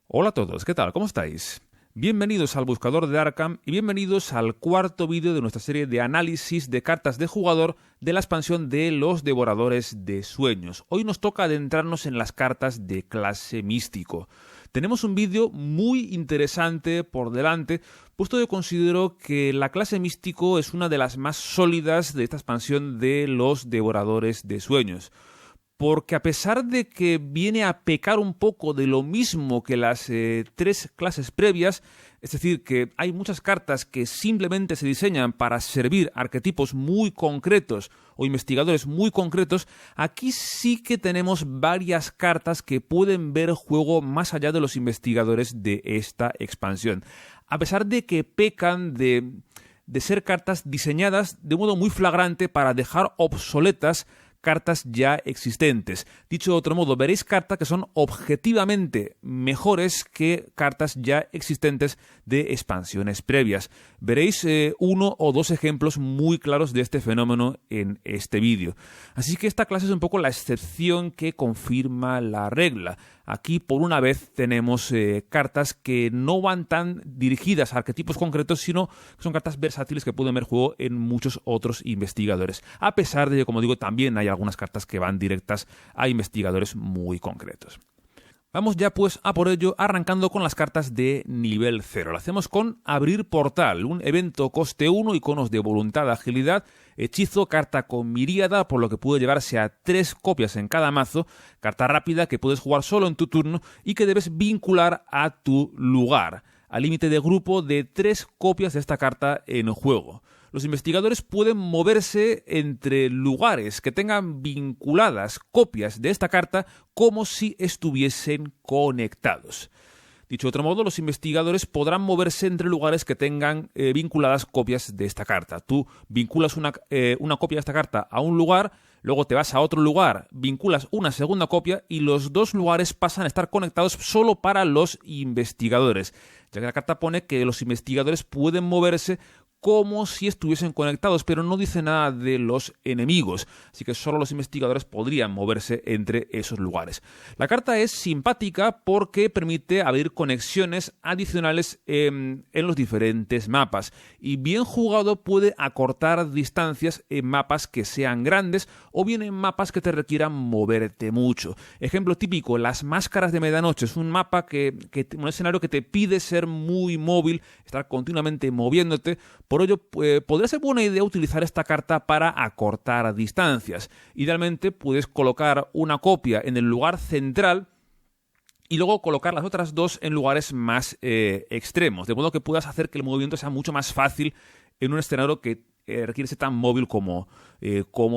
Hola a todos, ¿qué tal? ¿Cómo estáis? Bienvenidos al Buscador de Arkham y bienvenidos al cuarto vídeo de nuestra serie de análisis de cartas de jugador de la expansión de los Devoradores de Sueños. Hoy nos toca adentrarnos en las cartas de clase místico. Tenemos un vídeo muy interesante por delante, puesto que considero que la clase místico es una de las más sólidas de esta expansión de los Devoradores de Sueños. Porque a pesar de que viene a pecar un poco de lo mismo que las tres clases previas, es decir, que hay muchas cartas que simplemente se diseñan para servir arquetipos muy concretos o investigadores muy concretos, aquí sí que tenemos varias cartas que pueden ver juego más allá de los investigadores de esta expansión. A pesar de que pecan de ser cartas diseñadas de modo muy flagrante para dejar obsoletas cartas ya existentes. Dicho de otro modo, veréis cartas que son objetivamente mejores que cartas ya existentes de expansiones previas. Veréis uno o dos ejemplos muy claros de este fenómeno en este vídeo. Así que esta clase es un poco la excepción que confirma la regla. Aquí, por una vez, tenemos cartas que no van tan dirigidas a arquetipos concretos, sino que son cartas versátiles que pueden ver juego en muchos otros investigadores. A pesar de que, como digo, también hay algunas cartas que van directas a investigadores muy concretos. Vamos ya pues a por ello, arrancando con las cartas de nivel 0. Lo hacemos con Abrir Portal, un evento coste 1, iconos de voluntad, agilidad, hechizo, carta con miríada, por lo que puede llevarse a 3 copias en cada mazo, carta rápida que puedes jugar solo en tu turno y que debes vincular a tu lugar, al límite de grupo de 3 copias de esta carta en juego. Los investigadores pueden moverse entre lugares que tengan vinculadas copias de esta carta como si estuviesen conectados. Dicho de otro modo, los investigadores podrán moverse entre lugares que tengan vinculadas copias de esta carta. Tú vinculas una copia de esta carta a un lugar, luego te vas a otro lugar, vinculas una segunda copia y los dos lugares pasan a estar conectados solo para los investigadores, ya que la carta pone que los investigadores pueden moverse como si estuviesen conectados, pero no dice nada de los enemigos, así que solo los investigadores podrían moverse entre esos lugares. La carta es simpática porque permite abrir conexiones adicionales en los diferentes mapas, y bien jugado puede acortar distancias en mapas que sean grandes o bien en mapas que te requieran moverte mucho. Ejemplo típico, las Máscaras de Medianoche es un mapa un escenario que te pide ser muy móvil, estar continuamente moviéndote. Por ello, podría ser buena idea utilizar esta carta para acortar distancias. Idealmente, puedes colocar una copia en el lugar central y luego colocar las otras dos en lugares más extremos, de modo que puedas hacer que el movimiento sea mucho más fácil en un escenario que requiere ser tan móvil como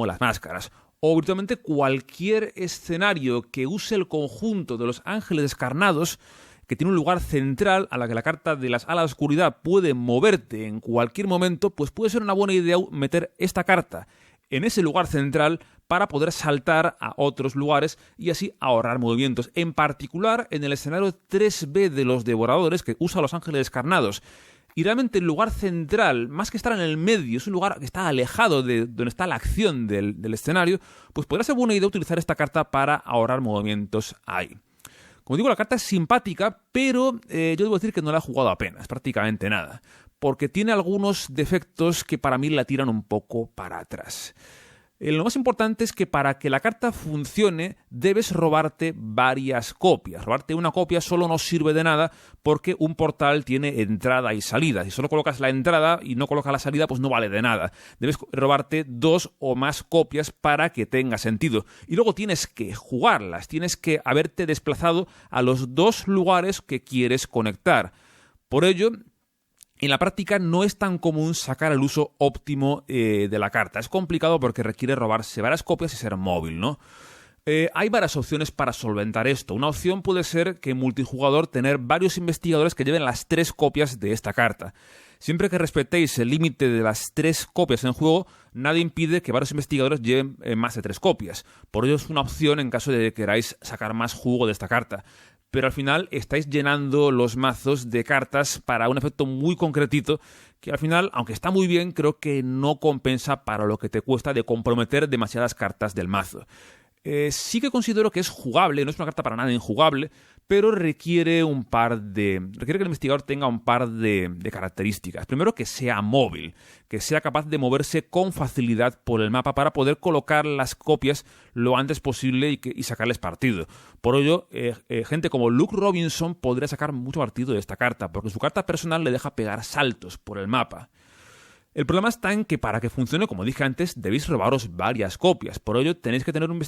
las Máscaras. O virtualmente cualquier escenario que use el conjunto de los Ángeles Descarnados, que tiene un lugar central a la que la carta de las Alas de Oscuridad puede moverte en cualquier momento, pues puede ser una buena idea meter esta carta en ese lugar central para poder saltar a otros lugares y así ahorrar movimientos. En particular, en el escenario 3B de los Devoradores, que usa los Ángeles Descarnados. Y realmente el lugar central, más que estar en el medio, es un lugar que está alejado de donde está la acción del escenario, pues podría ser buena idea utilizar esta carta para ahorrar movimientos ahí. Como digo, la carta es simpática, pero yo debo decir que no la he jugado apenas, prácticamente nada, porque tiene algunos defectos que para mí la tiran un poco para atrás. Lo más importante es que para que la carta funcione debes robarte varias copias. Robarte una copia solo no sirve de nada porque un portal tiene entrada y salida. Si solo colocas la entrada y no colocas la salida, pues no vale de nada. Debes robarte 2 o más copias para que tenga sentido. Y luego tienes que jugarlas, tienes que haberte desplazado a los 2 lugares que quieres conectar. Por ello, en la práctica no es tan común sacar el uso óptimo de la carta. Es complicado porque requiere robarse varias copias y ser móvil, ¿no? Hay varias opciones para solventar esto. Una opción puede ser que en multijugador tener varios investigadores que lleven las 3 copias de esta carta. Siempre que respetéis el límite de las 3 copias en juego, nadie impide que varios investigadores lleven más de 3 copias. Por ello es una opción en caso de que queráis sacar más jugo de esta carta. Pero al final estáis llenando los mazos de cartas para un efecto muy concretito que al final, aunque está muy bien, creo que no compensa para lo que te cuesta de comprometer demasiadas cartas del mazo. Sí que considero que es jugable, no es una carta para nada injugable, pero requiere que el investigador tenga un par de características. Primero, que sea móvil, que sea capaz de moverse con facilidad por el mapa para poder colocar las copias lo antes posible y sacarles partido. Por ello, gente como Luke Robinson podría sacar mucho partido de esta carta, porque su carta personal le deja pegar saltos por el mapa. El problema está en que para que funcione, como dije antes, debéis robaros varias copias. Por ello, tenéis que tener un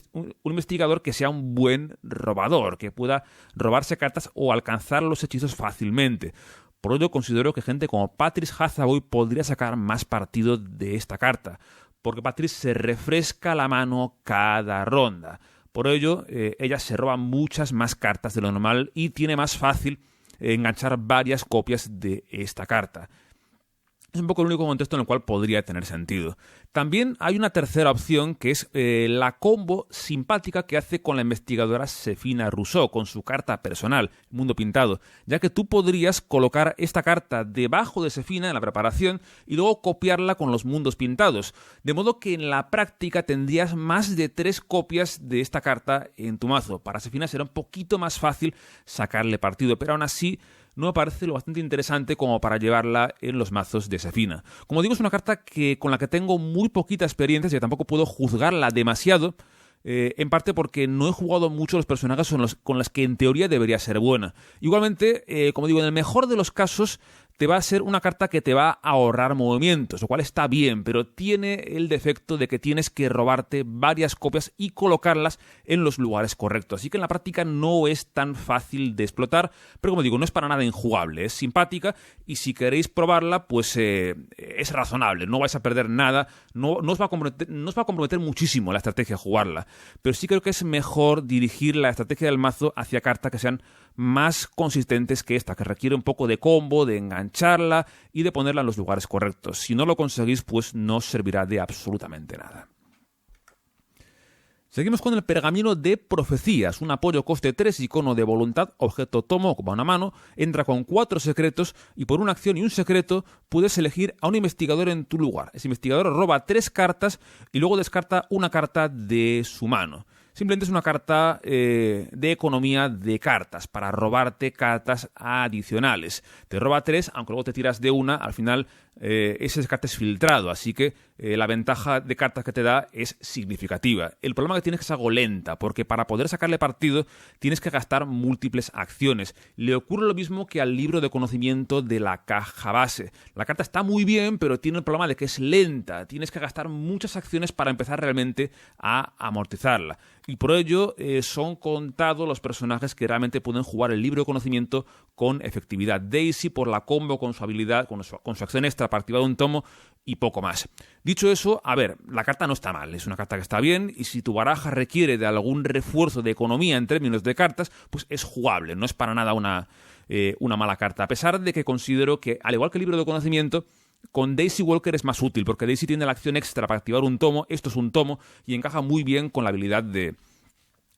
investigador que sea un buen robador, que pueda robarse cartas o alcanzar los hechizos fácilmente. Por ello, considero que gente como Patrice Hathaway podría sacar más partido de esta carta, porque Patrice se refresca la mano cada ronda. Por ello, ella se roba muchas más cartas de lo normal y tiene más fácil enganchar varias copias de esta carta. Es un poco el único contexto en el cual podría tener sentido. También hay una tercera opción, que es la combo simpática que hace con la investigadora Sefina Rousseau, con su carta personal, Mundo Pintado, ya que tú podrías colocar esta carta debajo de Sefina en la preparación y luego copiarla con los mundos pintados, de modo que en la práctica tendrías más de 3 copias de esta carta en tu mazo. Para Sefina será un poquito más fácil sacarle partido, pero aún así no me parece lo bastante interesante como para llevarla en los mazos de Sefina. Como digo, es una carta con la que tengo muy poquita experiencia y tampoco puedo juzgarla demasiado, en parte porque no he jugado mucho los personajes con los que en teoría debería ser buena. Igualmente, como digo, en el mejor de los casos te va a ser una carta que te va a ahorrar movimientos, lo cual está bien, pero tiene el defecto de que tienes que robarte varias copias y colocarlas en los lugares correctos. Así que en la práctica no es tan fácil de explotar, pero como digo, no es para nada injugable, es simpática y si queréis probarla, pues es razonable, no vais a perder nada, no os va a comprometer muchísimo la estrategia jugarla, pero sí creo que es mejor dirigir la estrategia del mazo hacia cartas que sean más consistentes que esta, que requiere un poco de combo, de engancharla y de ponerla en los lugares correctos. Si no lo conseguís, pues no os servirá de absolutamente nada. Seguimos con el Pergamino de Profecías, un apoyo coste 3, icono de voluntad, objeto tomo, ocupa una mano, entra con 4 secretos y por una acción y un secreto puedes elegir a un investigador en tu lugar. Ese investigador roba 3 cartas y luego descarta una carta de su mano. Simplemente es una carta de economía de cartas, para robarte cartas adicionales. Te roba 3, aunque luego te tiras de una, al final ese descarte es filtrado, así que la ventaja de cartas que te da es significativa. El problema que tienes es que es algo lenta, porque para poder sacarle partido tienes que gastar múltiples acciones. Le ocurre lo mismo que al libro de conocimiento de la caja base. La carta está muy bien, pero tiene el problema de que es lenta. Tienes que gastar muchas acciones para empezar realmente a amortizarla. Y por ello son contados los personajes que realmente pueden jugar el libro de conocimiento con efectividad. Daisy por la combo con su habilidad, con su acción extra para activar un tomo y poco más. Dicho eso, a ver, la carta no está mal, es una carta que está bien y si tu baraja requiere de algún refuerzo de economía en términos de cartas, pues es jugable, no es para nada una mala carta. A pesar de que considero que, al igual que el libro de conocimiento, con Daisy Walker es más útil, porque Daisy tiene la acción extra para activar un tomo, esto es un tomo, y encaja muy bien con la habilidad de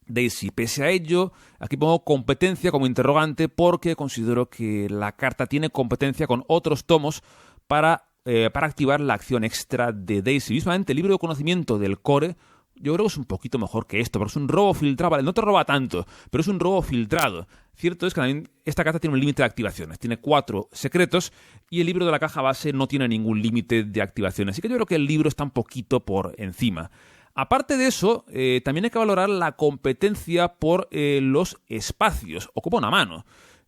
Daisy. Pese a ello, aquí pongo competencia como interrogante, porque considero que la carta tiene competencia con otros tomos para activar la acción extra de Daisy. Mismamente, el libro de conocimiento del core, yo creo que es un poquito mejor que esto, porque es un robo filtrado, vale, no te roba tanto, pero es un robo filtrado. Cierto es que también esta carta tiene un límite de activaciones, tiene 4 secretos y el libro de la caja base no tiene ningún límite de activaciones, así que yo creo que el libro está un poquito por encima. Aparte de eso, también hay que valorar la competencia por los espacios, ocupa una mano.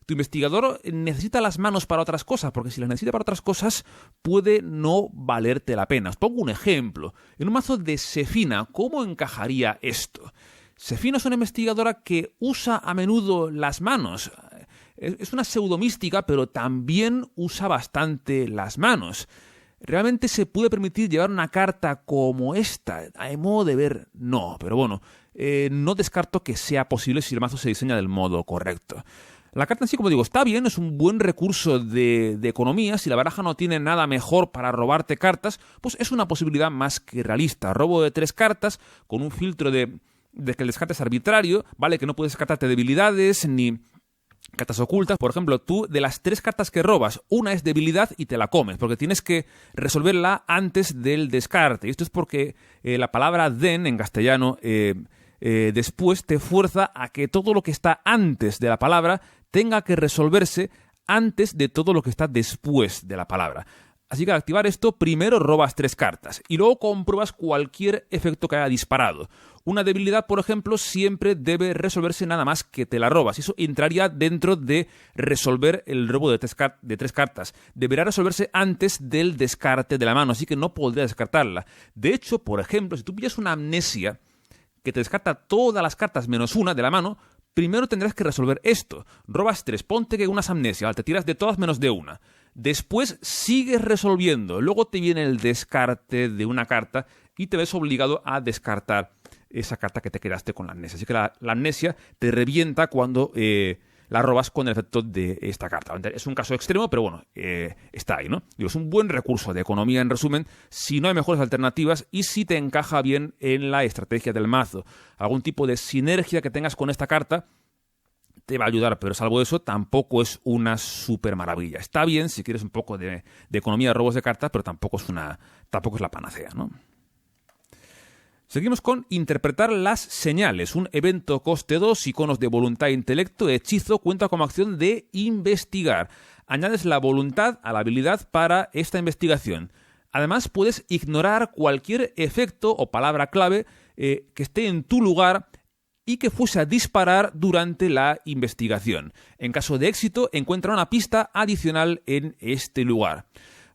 Tu investigador necesita las manos para otras cosas, porque si las necesita para otras cosas puede no valerte la pena. Os pongo un ejemplo. En un mazo de Sefina, ¿cómo encajaría esto? Sefina es una investigadora que usa a menudo las manos. Es una pseudomística, pero también usa bastante las manos. ¿Realmente se puede permitir llevar una carta como esta? A modo de ver, no. Pero bueno, no descarto que sea posible si el mazo se diseña del modo correcto. La carta en sí, como digo, está bien, es un buen recurso de economía. Si la baraja no tiene nada mejor para robarte cartas, pues es una posibilidad más que realista. Robo de 3 cartas con un filtro de que el descarte es arbitrario, vale, que no puedes descartarte debilidades ni cartas ocultas. Por ejemplo, tú de las 3 cartas que robas, una es debilidad y te la comes, porque tienes que resolverla antes del descarte. Y esto es porque la palabra den en castellano después te fuerza a que todo lo que está antes de la palabra tenga que resolverse antes de todo lo que está después de la palabra. Así que al activar esto, primero robas 3 cartas y luego compruebas cualquier efecto que haya disparado. Una debilidad, por ejemplo, siempre debe resolverse nada más que te la robas. Y eso entraría dentro de resolver el robo de 3 cartas. Deberá resolverse antes del descarte de la mano, así que no podrías descartarla. De hecho, por ejemplo, si tú pillas una amnesia que te descarta todas las cartas menos una de la mano, primero tendrás que resolver esto. Robas 3, ponte que una es amnesia, te tiras de todas menos de una. Después sigues resolviendo, luego te viene el descarte de una carta y te ves obligado a descartar esa carta que te quedaste con la amnesia. Así que la amnesia te revienta cuando la robas con el efecto de esta carta. Es un caso extremo, pero bueno, está ahí, ¿no? Digo, es un buen recurso de economía, en resumen, si no hay mejores alternativas y si te encaja bien en la estrategia del mazo. Algún tipo de sinergia que tengas con esta carta te va a ayudar, pero salvo eso, tampoco es una super maravilla. Está bien si quieres un poco de economía de robos de cartas, pero tampoco es la panacea, ¿no? Seguimos con interpretar las señales. Un evento coste 2, iconos de voluntad e intelecto, hechizo, cuenta como acción de investigar. Añades la voluntad a la habilidad para esta investigación. Además, puedes ignorar cualquier efecto o palabra clave que esté en tu lugar y que fuese a disparar durante la investigación. En caso de éxito, encuentra una pista adicional en este lugar.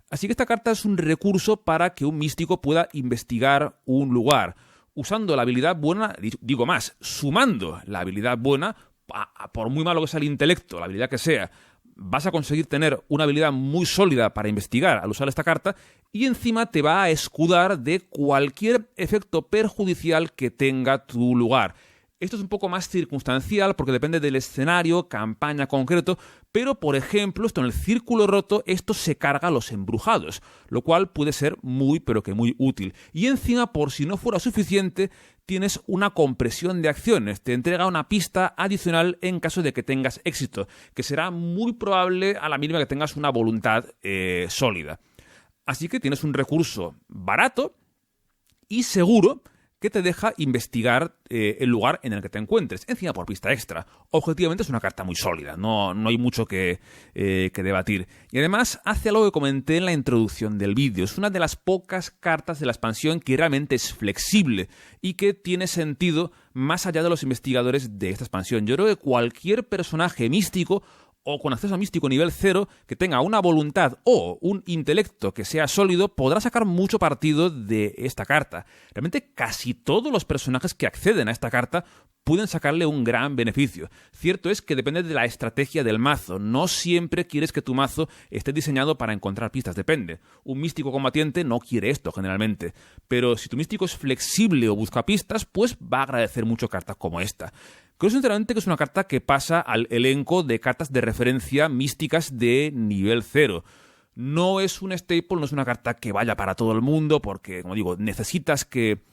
Así que esta carta es un recurso para que un místico pueda investigar un lugar. Usando la habilidad buena, digo más, sumando la habilidad buena, por muy malo que sea el intelecto, la habilidad que sea, vas a conseguir tener una habilidad muy sólida para investigar al usar esta carta y encima te va a escudar de cualquier efecto perjudicial que tenga tu lugar. Esto es un poco más circunstancial porque depende del escenario, campaña concreto, pero por ejemplo, esto en el círculo roto, esto se carga a los embrujados, lo cual puede ser muy pero que muy útil. Y encima, por si no fuera suficiente, tienes una compresión de acciones, te entrega una pista adicional en caso de que tengas éxito, que será muy probable a la mínima que tengas una voluntad sólida. Así que tienes un recurso barato y seguro que te deja investigar el lugar en el que te encuentres, encima por pista extra. Objetivamente es una carta muy sólida, no hay mucho que debatir. Y además hace algo que comenté en la introducción del vídeo. Es una de las pocas cartas de la expansión que realmente es flexible y que tiene sentido más allá de los investigadores de esta expansión. Yo creo que cualquier personaje místico o con acceso a místico nivel 0 que tenga una voluntad o un intelecto que sea sólido, podrá sacar mucho partido de esta carta. Realmente casi todos los personajes que acceden a esta carta pueden sacarle un gran beneficio. Cierto es que depende de la estrategia del mazo. No siempre quieres que tu mazo esté diseñado para encontrar pistas, depende. Un místico combatiente no quiere esto generalmente, pero si tu místico es flexible o busca pistas, pues va a agradecer mucho cartas como esta. Creo sinceramente que es una carta que pasa al elenco de cartas de referencia místicas de nivel 0. No es un staple, no es una carta que vaya para todo el mundo, porque, como digo, necesitas que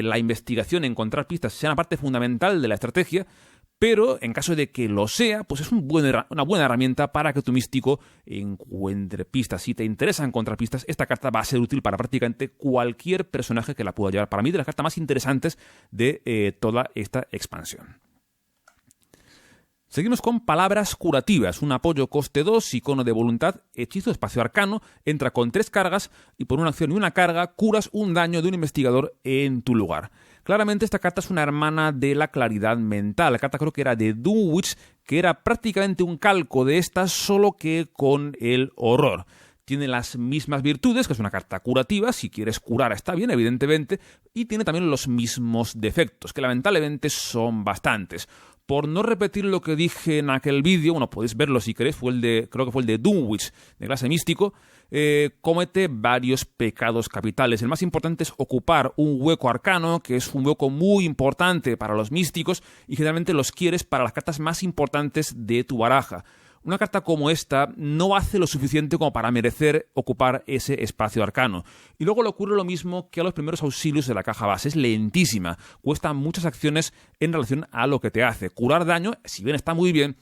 la investigación, encontrar pistas, sea una parte fundamental de la estrategia, pero en caso de que lo sea, pues es una buena herramienta para que tu místico encuentre pistas. Si te interesa encontrar pistas, esta carta va a ser útil para prácticamente cualquier personaje que la pueda llevar. Para mí, de las cartas más interesantes de toda esta expansión. Seguimos con palabras curativas, un apoyo coste 2, icono de voluntad, hechizo, espacio arcano, entra con 3 cargas y por una acción y una carga curas un daño de un investigador en tu lugar. Claramente esta carta es una hermana de la claridad mental. La carta creo que era de Dunwich, que era prácticamente un calco de esta, solo que con el horror. Tiene las mismas virtudes, que es una carta curativa, si quieres curar está bien, evidentemente, y tiene también los mismos defectos, que lamentablemente son bastantes. Por no repetir lo que dije en aquel vídeo, bueno, podéis verlo si queréis, creo que fue el de Dunwich, de clase místico, comete varios pecados capitales. El más importante es ocupar un hueco arcano, que es un hueco muy importante para los místicos, y generalmente los quieres para las cartas más importantes de tu baraja. Una carta como esta no hace lo suficiente como para merecer ocupar ese espacio arcano. Y luego le ocurre lo mismo que a los primeros auxilios de la caja base. Es lentísima, cuesta muchas acciones en relación a lo que te hace. Curar daño, si bien está muy bien,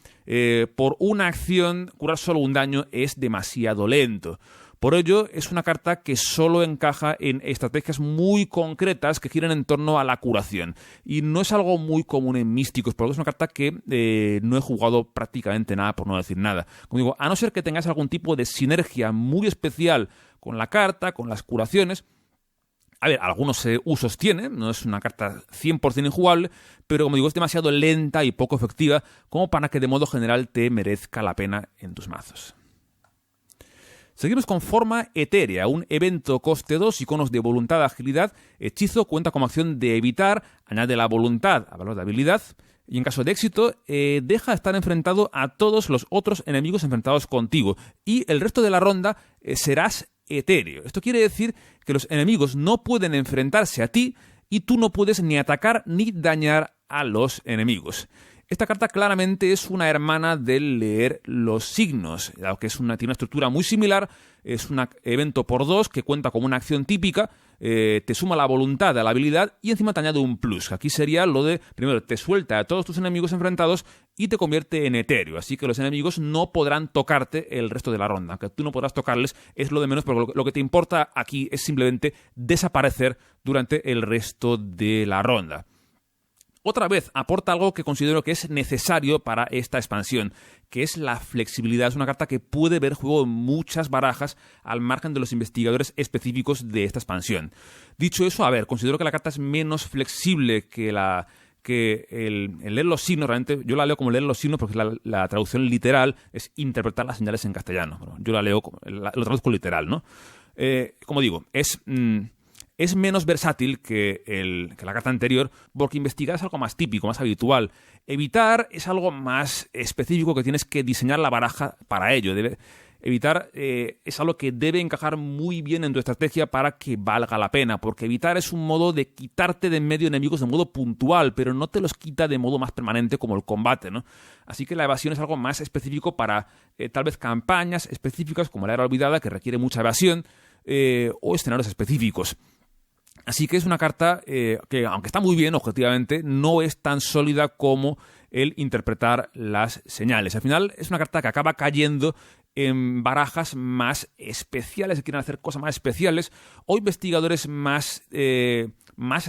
por una acción, curar solo un daño es demasiado lento. Por ello, es una carta que solo encaja en estrategias muy concretas que giran en torno a la curación. Y no es algo muy común en místicos, porque es una carta que no he jugado prácticamente nada, por no decir nada. Como digo, a no ser que tengáis algún tipo de sinergia muy especial con la carta, con las curaciones. A ver, algunos usos tiene, no es una carta 100% injugable, pero como digo, es demasiado lenta y poco efectiva como para que de modo general te merezca la pena en tus mazos. Seguimos con Forma Etérea, un evento coste 2, iconos de voluntad, agilidad, hechizo, cuenta como acción de evitar, añade la voluntad a valor de habilidad, y en caso de éxito, deja de estar enfrentado a todos los otros enemigos enfrentados contigo, y el resto de la ronda serás etéreo. Esto quiere decir que los enemigos no pueden enfrentarse a ti, y tú no puedes ni atacar ni dañar a los enemigos. Esta carta claramente es una hermana del leer los signos, aunque tiene una estructura muy similar. Es un evento por 2 que cuenta como una acción típica, te suma la voluntad a la habilidad y encima te añade un plus. Aquí sería lo de, primero, te suelta a todos tus enemigos enfrentados y te convierte en etéreo, así que los enemigos no podrán tocarte el resto de la ronda. Aunque tú no podrás tocarles, es lo de menos, porque lo que te importa aquí es simplemente desaparecer durante el resto de la ronda. Otra vez, aporta algo que considero que es necesario para esta expansión, que es la flexibilidad. Es una carta que puede ver juego en muchas barajas al margen de los investigadores específicos de esta expansión. Dicho eso, a ver, considero que la carta es menos flexible que el leer los signos. Realmente yo la leo como leer los signos porque la traducción literal es interpretar las señales en castellano. Pero yo la leo, lo traduzco literal, ¿no? Como digo, es menos versátil que la carta anterior porque investigar es algo más típico, más habitual. Evitar es algo más específico que tienes que diseñar la baraja para ello. Evitar es algo que debe encajar muy bien en tu estrategia para que valga la pena, porque evitar es un modo de quitarte de en medio enemigos de modo puntual, pero no te los quita de modo más permanente como el combate, ¿no? Así que la evasión es algo más específico para tal vez campañas específicas como la Era Olvidada, que requiere mucha evasión, o escenarios específicos. Así que es una carta que, aunque está muy bien objetivamente, no es tan sólida como el interpretar las señales. Al final es una carta que acaba cayendo en barajas más especiales, que quieren hacer cosas más especiales, o investigadores más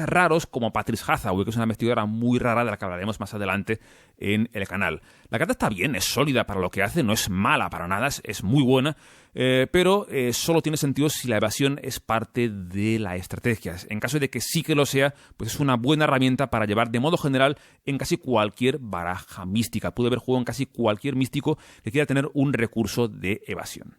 raros como Patrice Hathaway, que es una investigadora muy rara de la que hablaremos más adelante en el canal. La carta está bien, es sólida para lo que hace, no es mala para nada, es muy buena, pero solo tiene sentido si la evasión es parte de la estrategia. En caso de que sí que lo sea, pues es una buena herramienta para llevar de modo general en casi cualquier baraja mística. Puede haber juego en casi cualquier místico que quiera tener un recurso de evasión.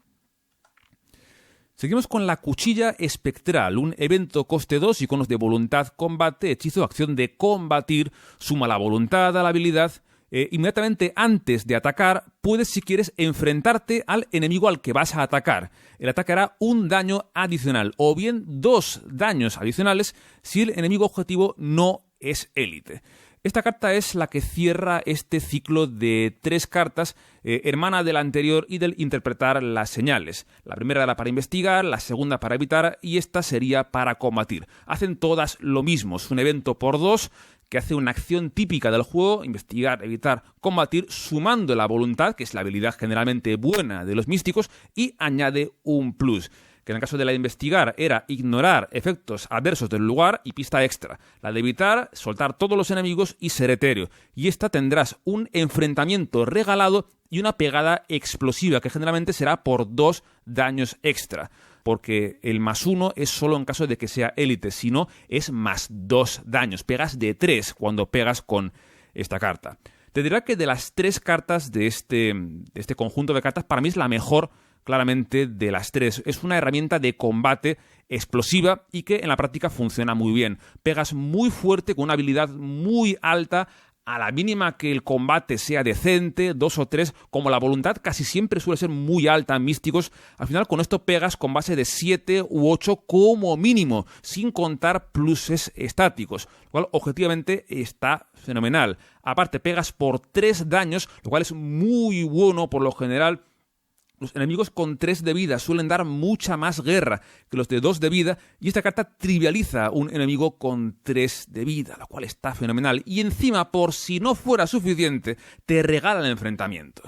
Seguimos con la Cuchilla Espectral, un evento coste 2, iconos de voluntad, combate, hechizo, acción de combatir, suma la voluntad a la habilidad. Inmediatamente antes de atacar, puedes, si quieres, enfrentarte al enemigo al que vas a atacar. El ataque hará un daño adicional, o bien 2 daños adicionales si el enemigo objetivo no es élite. Esta carta es la que cierra este ciclo de 3 cartas, hermana de la anterior y del interpretar las señales. La primera era para investigar, la segunda para evitar y esta sería para combatir. Hacen todas lo mismo, es un evento por 2 que hace una acción típica del juego, investigar, evitar, combatir, sumando la voluntad, que es la habilidad generalmente buena de los místicos, y añade un plus, que en el caso de la de investigar era ignorar efectos adversos del lugar y pista extra. La de evitar, soltar todos los enemigos y ser etéreo. Y esta tendrás un enfrentamiento regalado y una pegada explosiva, que generalmente será por 2 daños extra. Porque el +1 es solo en caso de que sea élite, si no es +2 daños. Pegas de 3 cuando pegas con esta carta. Te diré que de las 3 cartas de este conjunto de cartas, para mí es la mejor claramente de las 3. Es una herramienta de combate explosiva y que en la práctica funciona muy bien. Pegas muy fuerte con una habilidad muy alta. A la mínima que el combate sea decente, 2 o 3, como la voluntad casi siempre suele ser muy alta en místicos, al final con esto pegas con base de 7 u 8 como mínimo, sin contar pluses estáticos, lo cual objetivamente está fenomenal. Aparte pegas por 3 daños, lo cual es muy bueno por lo general. Los enemigos con 3 de vida suelen dar mucha más guerra que los de 2 de vida y esta carta trivializa un enemigo con 3 de vida, lo cual está fenomenal. Y encima, por si no fuera suficiente, te regala el enfrentamiento.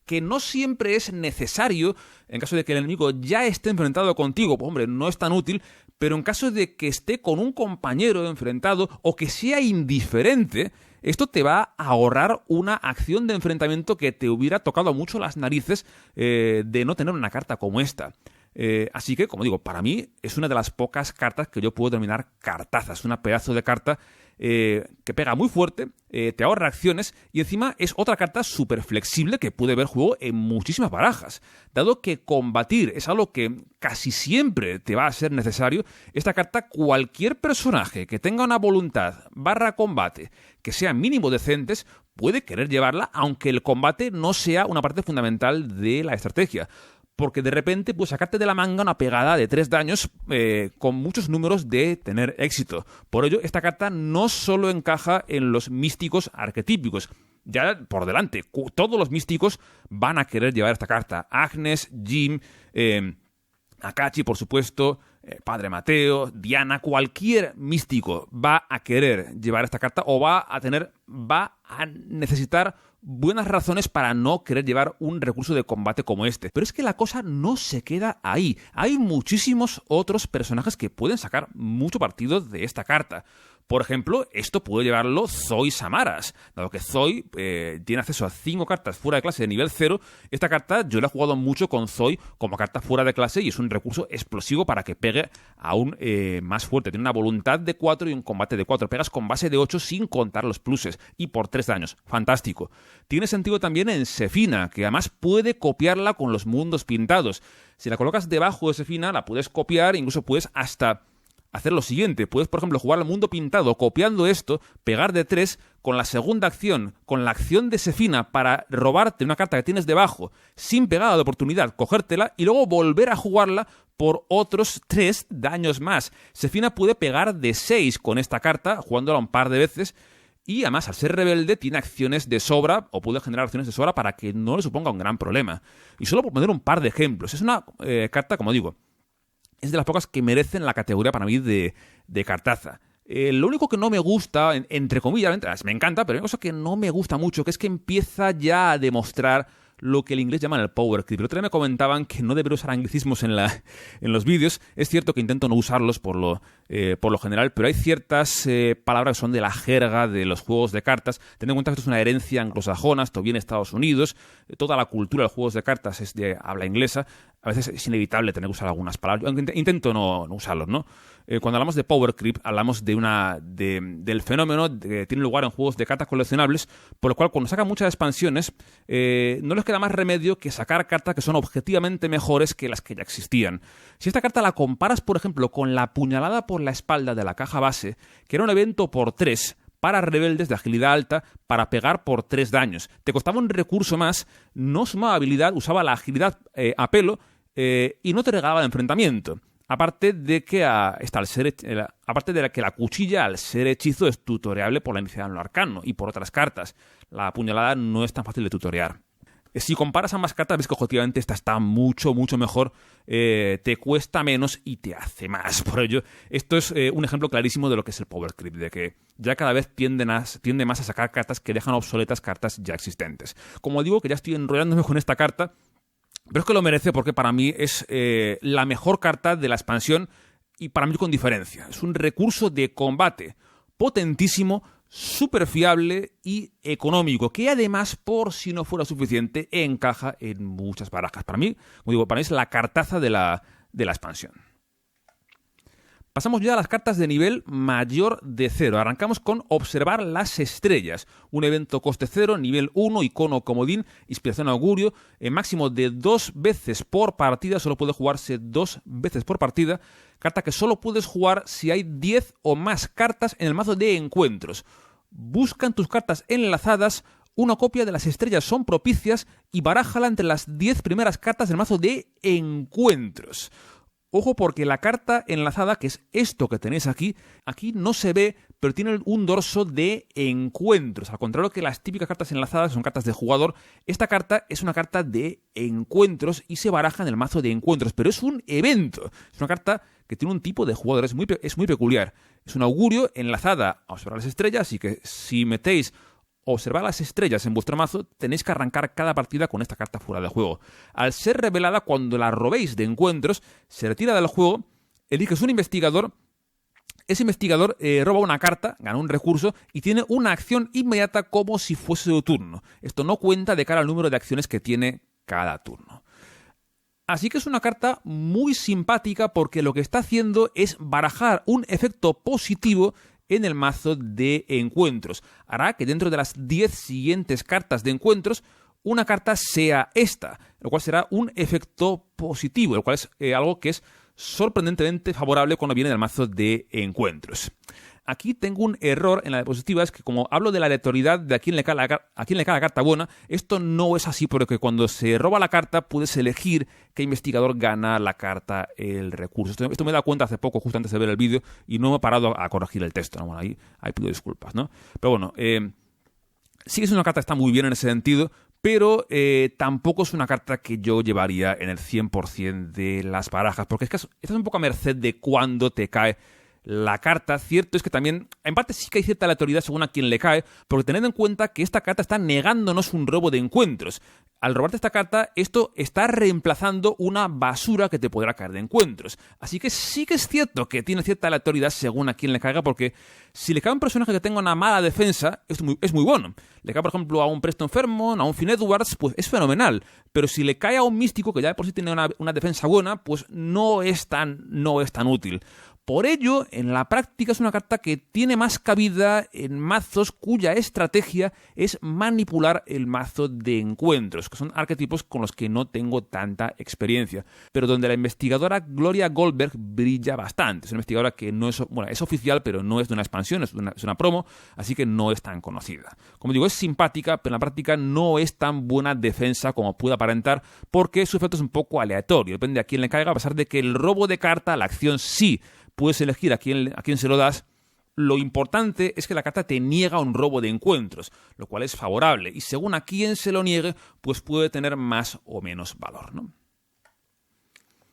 que no siempre es necesario en caso de que el enemigo ya esté enfrentado contigo. Pues, hombre, no es tan útil, pero en caso de que esté con un compañero enfrentado o que sea indiferente, esto te va a ahorrar una acción de enfrentamiento que te hubiera tocado mucho las narices de no tener una carta como esta. Así que, como digo, para mí es una de las pocas cartas que yo puedo denominar cartaza. Es una pedazo de carta que pega muy fuerte, te ahorra acciones y encima es otra carta súper flexible que puede ver juego en muchísimas barajas. Dado que combatir es algo que casi siempre te va a ser necesario, esta carta cualquier personaje que tenga una voluntad / combate que sea mínimo decentes puede querer llevarla, aunque el combate no sea una parte fundamental de la estrategia. Porque de repente puedes sacarte de la manga una pegada de 3 daños con muchos números de tener éxito. Por ello, esta carta no solo encaja en los místicos arquetípicos. Ya por delante, todos los místicos van a querer llevar esta carta. Agnes, Jim, Akachi, por supuesto, Padre Mateo, Diana, cualquier místico va a querer llevar esta carta o va a necesitar buenas razones para no querer llevar un recurso de combate como este. Pero es que la cosa no se queda ahí. Hay muchísimos otros personajes que pueden sacar mucho partido de esta carta. Por ejemplo, esto puede llevarlo Zoe Samaras. Dado que Zoe tiene acceso a 5 cartas fuera de clase de nivel 0, esta carta yo la he jugado mucho con Zoe como carta fuera de clase y es un recurso explosivo para que pegue aún más fuerte. Tiene una voluntad de 4 y un combate de 4. Pegas con base de 8 sin contar los pluses y por 3 daños. Fantástico. Tiene sentido también en Zefina, que además puede copiarla con los mundos pintados. Si la colocas debajo de Zefina, la puedes copiar, incluso puedes hasta hacer lo siguiente. Puedes, por ejemplo, jugar al mundo pintado copiando esto, pegar de 3 con la segunda acción, con la acción de Zefina para robarte una carta que tienes debajo sin pegada de oportunidad, cogértela y luego volver a jugarla por otros 3 daños más. Zefina puede pegar de 6 con esta carta, jugándola un par de veces. Y además, al ser rebelde, tiene acciones de sobra, o puede generar acciones de sobra para que no le suponga un gran problema. Y solo por poner un par de ejemplos. Es una carta, como digo, es de las pocas que merecen la categoría para mí de cartaza. Lo único que no me gusta, entre comillas, me encanta, pero hay una cosa que no me gusta mucho, que es que empieza ya a demostrar lo que el inglés llaman el power creep. El otro día me comentaban que no debería usar anglicismos en los vídeos. Es cierto que intento no usarlos por lo general, pero hay ciertas palabras que son de la jerga de los juegos de cartas. Ten en cuenta que esto es una herencia anglosajona, esto viene de Estados Unidos. Toda la cultura de los juegos de cartas es de habla inglesa. A veces es inevitable tener que usar algunas palabras. Yo intento no usarlos, ¿no? Cuando hablamos de power creep, hablamos del fenómeno que tiene lugar en juegos de cartas coleccionables, por lo cual cuando sacan muchas expansiones, no les queda más remedio que sacar cartas que son objetivamente mejores que las que ya existían. Si esta carta la comparas, por ejemplo, con la puñalada por la espalda de la caja base, que era un evento por 3, para rebeldes de agilidad alta, para pegar por 3 daños. Te costaba un recurso más, no sumaba habilidad, usaba la agilidad a pelo y no te regalaba el enfrentamiento. Aparte de que la cuchilla, al ser hechizo, es tutoreable por la iniciativa en lo arcano y por otras cartas. La puñalada no es tan fácil de tutorear. Si comparas ambas cartas, ves que objetivamente esta está mucho, mucho mejor, te cuesta menos y te hace más. Por ello, esto es un ejemplo clarísimo de lo que es el power creep, de que ya cada vez tiende más a sacar cartas que dejan obsoletas cartas ya existentes. Como digo, que ya estoy enrollándome con esta carta, pero es que lo merece porque para mí es la mejor carta de la expansión y para mí con diferencia. Es un recurso de combate potentísimo, súper fiable y económico, que además, por si no fuera suficiente, encaja en muchas barajas. Para mí, como digo, para mí es la cartaza de la expansión. Pasamos ya a las cartas de nivel mayor de 0. Arrancamos con Observar las Estrellas. Un evento coste 0, nivel 1, icono comodín, inspiración augurio, máximo de 2 veces por partida, solo puede jugarse 2 veces por partida. Carta que solo puedes jugar si hay 10 o más cartas en el mazo de encuentros. Buscan tus cartas enlazadas, una copia de las estrellas son propicias y barájala entre las 10 primeras cartas del mazo de encuentros. Ojo porque la carta enlazada, que es esto que tenéis aquí no se ve, pero tiene un dorso de encuentros. Al contrario que las típicas cartas enlazadas son cartas de jugador, esta carta es una carta de encuentros y se baraja en el mazo de encuentros, pero es un evento. Es una carta que tiene un tipo de jugador, es muy peculiar. Es un augurio enlazada a observar las estrellas, así que si metéis observar las estrellas en vuestro mazo, tenéis que arrancar cada partida con esta carta fuera de juego. Al ser revelada, cuando la robéis de encuentros, se retira del juego, eliges un investigador. Ese investigador roba una carta, gana un recurso y tiene una acción inmediata como si fuese su turno. Esto no cuenta de cara al número de acciones que tiene cada turno. Así que es una carta muy simpática porque lo que está haciendo es barajar un efecto positivo en el mazo de encuentros. Hará que dentro de las 10 siguientes cartas de encuentros, una carta sea esta, lo cual será un efecto positivo, lo cual es algo que es sorprendentemente favorable cuando viene del mazo de encuentros. Aquí tengo un error en la diapositiva, es que como hablo de la aleatoriedad de a quién le cae la carta buena, esto no es así porque cuando se roba la carta puedes elegir qué investigador gana la carta, el recurso. Esto me he dado cuenta hace poco, justo antes de ver el vídeo, y no me he parado a corregir el texto, ¿no? Bueno, ahí pido disculpas, ¿no? Pero bueno, sí que es una carta que está muy bien en ese sentido, pero tampoco es una carta que yo llevaría en el 100% de las barajas, porque es que estás un poco a merced de cuándo te cae la carta. Cierto es que también, en parte sí que hay cierta aleatoriedad según a quién le cae, porque tened en cuenta que esta carta está negándonos un robo de encuentros. Al robarte esta carta, esto está reemplazando una basura que te podrá caer de encuentros. Así que sí que es cierto que tiene cierta aleatoriedad según a quién le caiga, porque si le cae a un personaje que tenga una mala defensa, es muy bueno. Le cae, por ejemplo, a un Preston Fairmont, a un Finn Edwards, pues es fenomenal. Pero si le cae a un místico que ya de por sí tiene una defensa buena, pues no es tan útil. Por ello, en la práctica es una carta que tiene más cabida en mazos cuya estrategia es manipular el mazo de encuentros, que son arquetipos con los que no tengo tanta experiencia, pero donde la investigadora Gloria Goldberg brilla bastante. Es una investigadora que no es, bueno, es oficial, pero no es de una expansión, es una promo, así que no es tan conocida. Como digo, es simpática, pero en la práctica no es tan buena defensa como puede aparentar, porque su efecto es un poco aleatorio, depende a quién le caiga, a pesar de que el robo de carta, la acción sí, puedes elegir a quién se lo das. Lo importante es que la carta te niega un robo de encuentros, lo cual es favorable, y según a quién se lo niegue, pues puede tener más o menos valor, ¿no?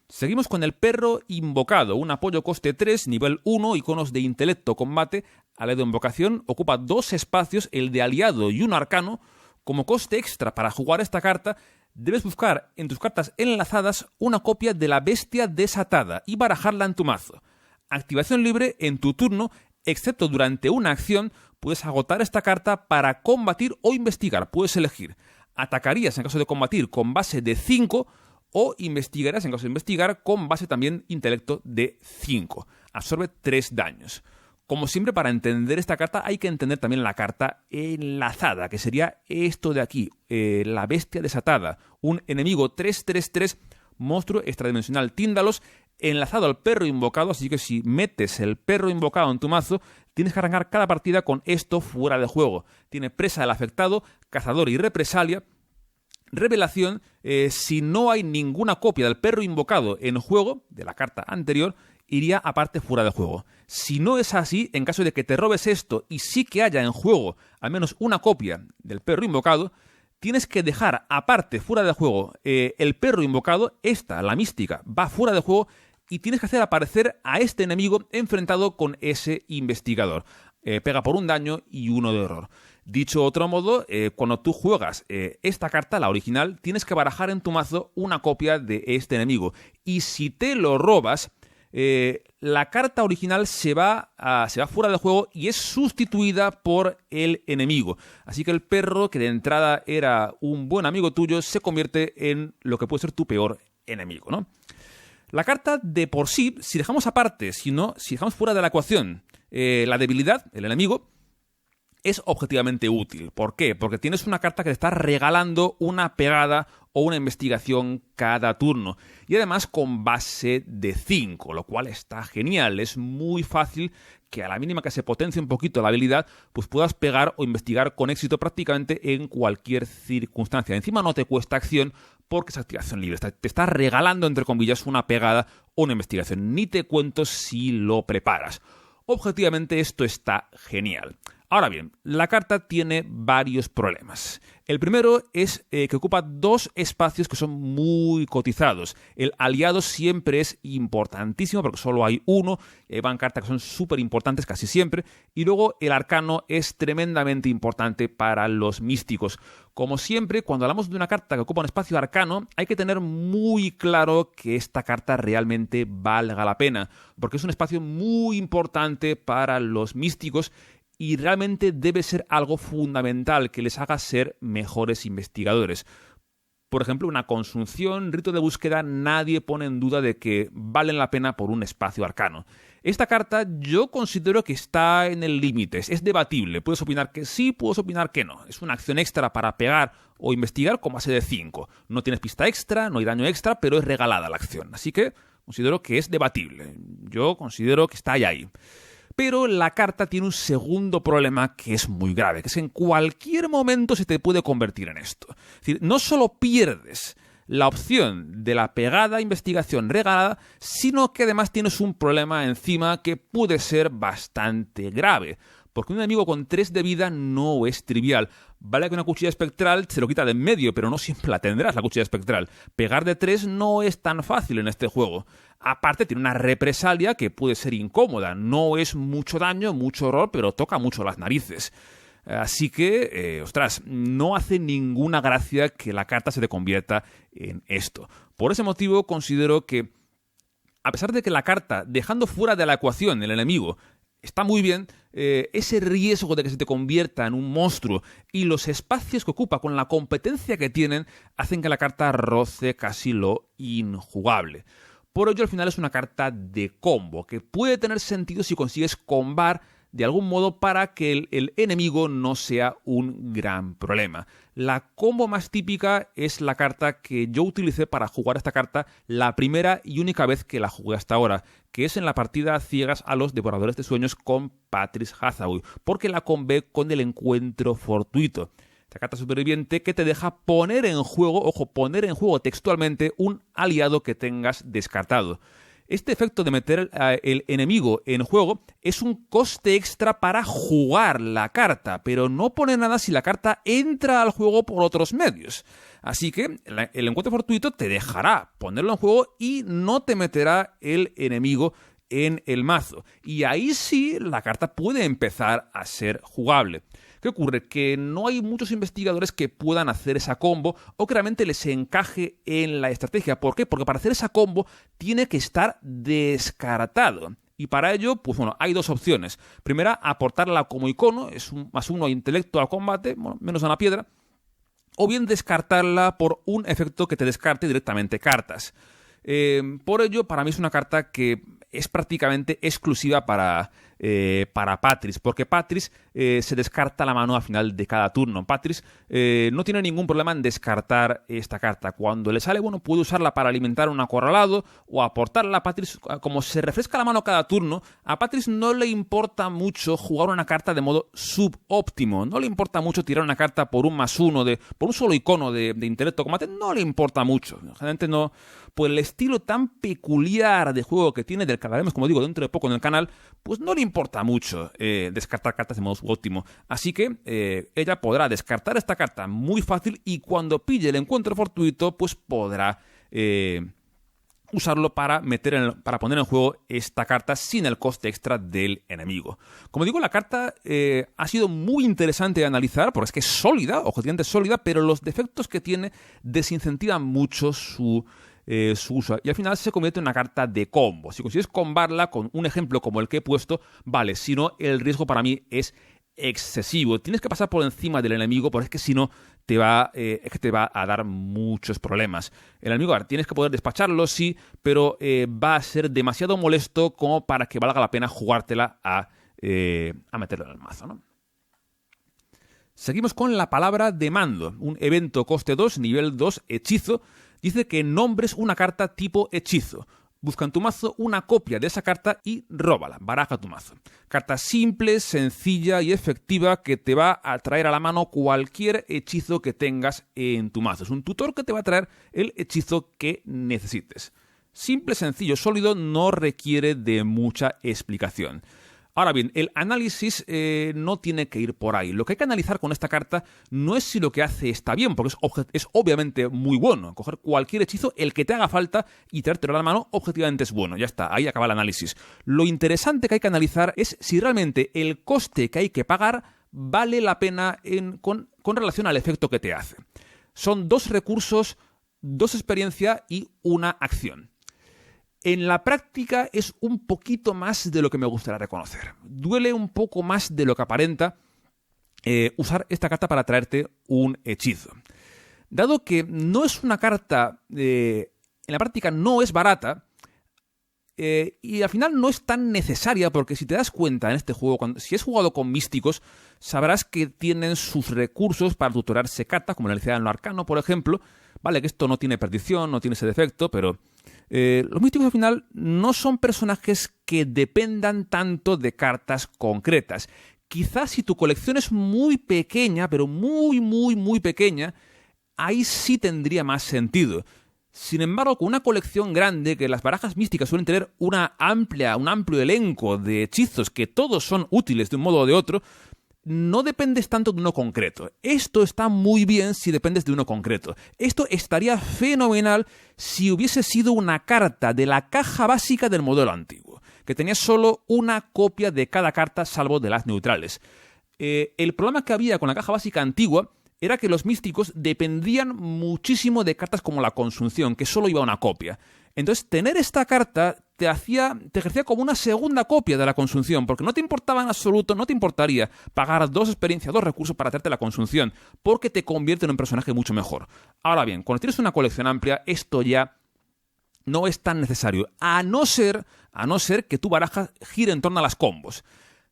Seguimos con el perro invocado, un apoyo coste 3, nivel 1, iconos de intelecto, combate, aliado de invocación, ocupa 2 espacios, el de aliado y un arcano. Como coste extra para jugar esta carta, debes buscar en tus cartas enlazadas una copia de la bestia desatada y barajarla en tu mazo. Activación libre en tu turno, excepto durante una acción, puedes agotar esta carta para combatir o investigar. Puedes elegir. Atacarías en caso de combatir con base de 5 o investigarás en caso de investigar con base también intelecto de 5. Absorbe 3 daños. Como siempre, para entender esta carta hay que entender también la carta enlazada, que sería esto de aquí, la bestia desatada. Un enemigo 3/3/3, monstruo extradimensional Tíndalos, enlazado al perro invocado, así que si metes el perro invocado en tu mazo, tienes que arrancar cada partida con esto fuera de juego. Tiene presa del afectado, cazador y represalia. Revelación, si no hay ninguna copia del perro invocado en juego, de la carta anterior, iría aparte fuera de juego. Si no es así, en caso de que te robes esto y sí que haya en juego al menos una copia del perro invocado, tienes que dejar aparte fuera de juego el perro invocado, la mística, va fuera de juego y tienes que hacer aparecer a este enemigo enfrentado con ese investigador. Pega por un daño y 1 de error. Dicho de otro modo, cuando tú juegas esta carta, la original, tienes que barajar en tu mazo una copia de este enemigo. Y si te lo robas, la carta original se va fuera de juego y es sustituida por el enemigo. Así que el perro, que de entrada era un buen amigo tuyo, se convierte en lo que puede ser tu peor enemigo, ¿no? La carta de por sí, si dejamos aparte, si dejamos fuera de la ecuación la debilidad, el enemigo, es objetivamente útil. ¿Por qué? Porque tienes una carta que te está regalando una pegada o una investigación cada turno. Y además con base de 5, lo cual está genial. Es muy fácil que a la mínima que se potencie un poquito la habilidad, pues puedas pegar o investigar con éxito prácticamente en cualquier circunstancia. Encima no te cuesta acción porque es activación libre. Te está regalando, entre comillas, una pegada o una investigación. Ni te cuento si lo preparas. Objetivamente esto está genial. Ahora bien, la carta tiene varios problemas. El primero es que ocupa 2 espacios que son muy cotizados. El aliado siempre es importantísimo porque solo hay uno, y van cartas que son súper importantes casi siempre. Y luego el arcano es tremendamente importante para los místicos. Como siempre, cuando hablamos de una carta que ocupa un espacio arcano, hay que tener muy claro que esta carta realmente valga la pena, porque es un espacio muy importante para los místicos y realmente debe ser algo fundamental que les haga ser mejores investigadores. Por ejemplo, una consunción, rito de búsqueda, nadie pone en duda de que valen la pena por un espacio arcano. Esta carta yo considero que está en el límite, es debatible. Puedes opinar que sí, puedes opinar que no. Es una acción extra para pegar o investigar con base de 5. No tienes pista extra, no hay daño extra, pero es regalada la acción. Así que considero que es debatible. Yo considero que está ahí. Pero la carta tiene un segundo problema que es muy grave, que es que en cualquier momento se te puede convertir en esto. Es decir, no solo pierdes la opción de la pegada investigación regalada, sino que además tienes un problema encima que puede ser bastante grave. Porque un enemigo con 3 de vida no es trivial. Vale que una cuchilla espectral se lo quita de en medio, pero no siempre la tendrás, la cuchilla espectral. Pegar de 3 no es tan fácil en este juego. Aparte tiene una represalia que puede ser incómoda. No es mucho daño, mucho horror, pero toca mucho las narices. Así que, no hace ninguna gracia que la carta se te convierta en esto. Por ese motivo considero que, a pesar de que la carta, dejando fuera de la ecuación el enemigo, está muy bien, ese riesgo de que se te convierta en un monstruo y los espacios que ocupa con la competencia que tienen hacen que la carta roce casi lo injugable. Por ello, al final es una carta de combo, que puede tener sentido si consigues combar de algún modo para que el enemigo no sea un gran problema. La combo más típica es la carta que yo utilicé para jugar esta carta la primera y única vez que la jugué hasta ahora, que es en la partida ciegas a los Devoradores de Sueños con Patrice Hathaway, porque la combé con el encuentro fortuito. Esta carta superviviente que te deja poner en juego, poner en juego textualmente un aliado que tengas descartado. Este efecto de meter el enemigo en juego es un coste extra para jugar la carta, pero no pone nada si la carta entra al juego por otros medios. Así que el encuentro fortuito te dejará ponerlo en juego y no te meterá el enemigo en el mazo. Y ahí sí la carta puede empezar a ser jugable. ¿Qué ocurre? Que no hay muchos investigadores que puedan hacer esa combo o que realmente les encaje en la estrategia. ¿Por qué? Porque para hacer esa combo tiene que estar descartado. Y para ello, pues bueno, hay 2 opciones. Primera, aportarla como icono, es un +1 a intelecto al combate, bueno, menos a la piedra. O bien descartarla por un efecto que te descarte directamente cartas. Por ello, para mí es una carta que es prácticamente exclusiva para Patrice, porque Patrice se descarta la mano al final de cada turno. Patrice no tiene ningún problema en descartar esta carta. Cuando le sale, bueno, puede usarla para alimentar un acorralado o aportarla a Patrice. Como se refresca la mano cada turno, a Patrice no le importa mucho jugar una carta de modo subóptimo. No le importa mucho tirar una carta por un +1, por un solo icono de intelecto combate. No le importa mucho. Generalmente no. Pues el estilo tan peculiar de juego que tiene, del que hablaremos, como digo, dentro de poco en el canal, pues no le importa mucho descartar cartas de modo subóptimo. Así que ella podrá descartar esta carta muy fácil y cuando pille el encuentro fortuito, pues podrá usarlo para poner en juego esta carta sin el coste extra del enemigo. Como digo, la carta ha sido muy interesante de analizar porque es que es sólida, objetivamente sólida, pero los defectos que tiene desincentivan mucho su uso y al final se convierte en una carta de combo. Si consigues combarla con un ejemplo como el que he puesto, vale, si no el riesgo para mí es excesivo. Tienes que pasar por encima del enemigo porque es que si no te va a dar muchos problemas. El enemigo, tienes que poder despacharlo, sí, pero va a ser demasiado molesto como para que valga la pena jugártela a meterlo en el mazo, ¿no? Seguimos con la palabra de mando. Un evento coste 2, nivel 2, hechizo. Dice que nombres una carta tipo hechizo. Busca en tu mazo una copia de esa carta y róbala. Baraja tu mazo. Carta simple, sencilla y efectiva que te va a traer a la mano cualquier hechizo que tengas en tu mazo. Es un tutor que te va a traer el hechizo que necesites. Simple, sencillo, sólido, no requiere de mucha explicación. Ahora bien, el análisis no tiene que ir por ahí. Lo que hay que analizar con esta carta no es si lo que hace está bien, porque es obviamente muy bueno. Coger cualquier hechizo, el que te haga falta, y traértelo a la mano, objetivamente es bueno. Ya está, ahí acaba el análisis. Lo interesante que hay que analizar es si realmente el coste que hay que pagar vale la pena con relación al efecto que te hace. Son 2 recursos, 2 experiencia y una acción. En la práctica es un poquito más de lo que me gustaría reconocer. Duele un poco más de lo que aparenta usar esta carta para traerte un hechizo. Dado que no es una carta, en la práctica no es barata, y al final no es tan necesaria, porque si te das cuenta en este juego, si has jugado con místicos, sabrás que tienen sus recursos para tutorarse cartas, como la Electricidad en lo arcano, por ejemplo. Vale, que esto no tiene perdición, no tiene ese defecto, pero los místicos al final no son personajes que dependan tanto de cartas concretas. Quizás si tu colección es muy pequeña, pero muy, muy, muy pequeña, ahí sí tendría más sentido. Sin embargo, con una colección grande, que las barajas místicas suelen tener un amplio elenco de hechizos que todos son útiles de un modo o de otro, no dependes tanto de uno concreto. Esto está muy bien si dependes de uno concreto. Esto estaría fenomenal si hubiese sido una carta de la caja básica del modelo antiguo, que tenía solo una copia de cada carta salvo de las neutrales. El problema que había con la caja básica antigua era que los místicos dependían muchísimo de cartas como la Consunción, que solo iba una copia. Entonces, tener esta carta te ejercía como una segunda copia de la Consunción, porque no te importaba en absoluto, no te importaría pagar 2 experiencias, 2 recursos para traerte la Consunción, porque te convierte en un personaje mucho mejor. Ahora bien, cuando tienes una colección amplia, esto ya no es tan necesario, a no ser que tu baraja gire en torno a las combos.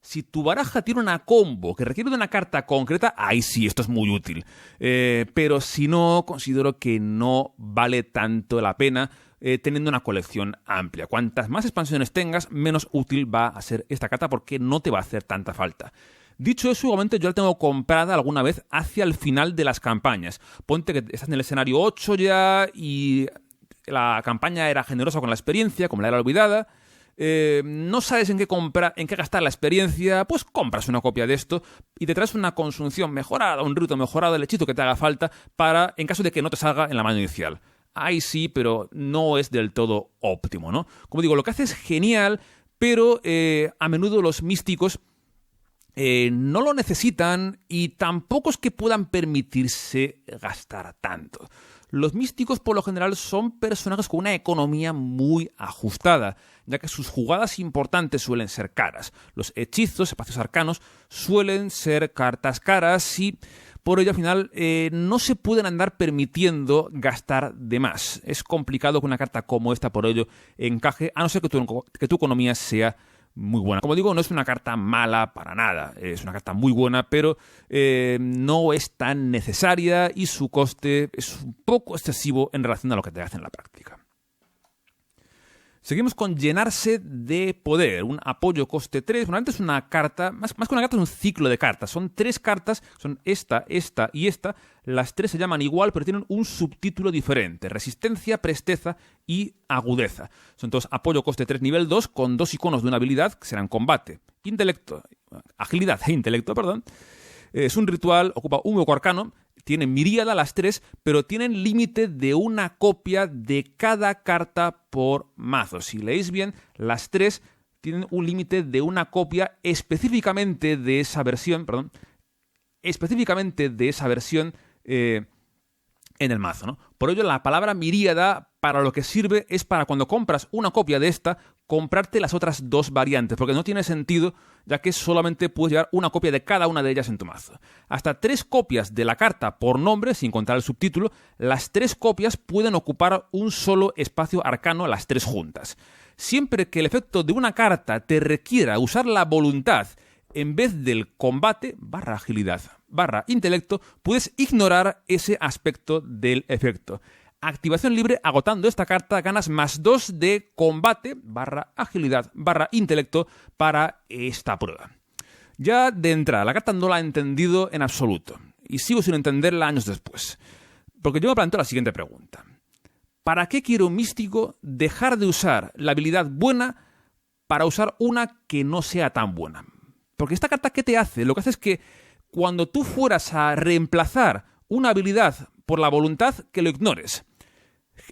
Si tu baraja tiene una combo que requiere de una carta concreta, ahí sí, esto es muy útil. Pero si no, considero que no vale tanto la pena teniendo una colección amplia. Cuantas más expansiones tengas, menos útil va a ser esta carta porque no te va a hacer tanta falta. Dicho eso, igualmente yo la tengo comprada alguna vez hacia el final de las campañas. Ponte que estás en el escenario 8 ya y la campaña era generosa con la experiencia, como la era olvidada. No sabes en qué gastar la experiencia, pues compras una copia de esto y te traes una Consunción mejorada, un rito mejorado, el hechizo que te haga falta en caso de que no te salga en la mano inicial. Ahí sí, pero no es del todo óptimo, ¿no? Como digo, lo que hace es genial, pero a menudo los místicos no lo necesitan y tampoco es que puedan permitirse gastar tanto. Los místicos, por lo general, son personajes con una economía muy ajustada, ya que sus jugadas importantes suelen ser caras. Los hechizos, espacios arcanos, suelen ser cartas caras y, por ello, al final, no se pueden andar permitiendo gastar de más. Es complicado que una carta como esta, por ello, encaje, a no ser que tu economía sea muy buena. Como digo, no es una carta mala para nada, es una carta muy buena, pero no es tan necesaria y su coste es un poco excesivo en relación a lo que te hace en la práctica. Seguimos con Llenarse de Poder, un apoyo coste 3. Normalmente es una carta, más que una carta es un ciclo de cartas. Son 3 cartas, son esta y esta. Las 3 se llaman igual, pero tienen un subtítulo diferente. Resistencia, presteza y agudeza. Son todos apoyo coste 3 nivel 2 con 2 iconos de una habilidad que serán combate, agilidad e intelecto, perdón. Es un ritual, ocupa un hueco arcano, tiene miríada las 3, pero tienen límite de una copia de cada carta por mazo. Si leéis bien, las 3 tienen un límite de una copia específicamente de esa versión, en el mazo, ¿no? Por ello, la palabra miríada para lo que sirve es para cuando compras una copia de esta, comprarte las otras 2 variantes, porque no tiene sentido, ya que solamente puedes llevar una copia de cada una de ellas en tu mazo. Hasta 3 copias de la carta por nombre, sin contar el subtítulo, las 3 copias pueden ocupar un solo espacio arcano, las 3 juntas. Siempre que el efecto de una carta te requiera usar la voluntad en vez del combate /agilidad /intelecto, puedes ignorar ese aspecto del efecto. Activación libre, agotando esta carta, ganas +2 de combate /agilidad /intelecto para esta prueba. Ya de entrada, la carta no la he entendido en absoluto, y sigo sin entenderla años después. Porque yo me planteo la siguiente pregunta. ¿Para qué quiere un místico dejar de usar la habilidad buena para usar una que no sea tan buena. Porque esta carta, ¿qué te hace? Lo que hace es que cuando tú fueras a reemplazar una habilidad por la voluntad, que lo ignores.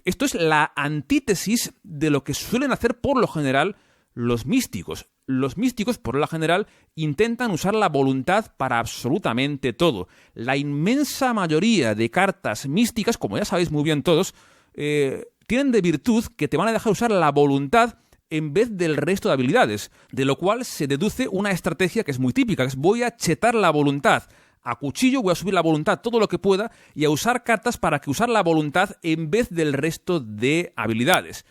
Esto es la antítesis de lo que suelen hacer por lo general los místicos. Los místicos, por lo general, intentan usar la voluntad para absolutamente todo. La inmensa mayoría de cartas místicas, como ya sabéis muy bien todos, tienen de virtud que te van a dejar usar la voluntad en vez del resto de habilidades, de lo cual se deduce una estrategia que es muy típica, que es voy a chetar la voluntad. A cuchillo voy a subir la voluntad todo lo que pueda y a usar cartas para que usar la voluntad en vez del resto de habilidades.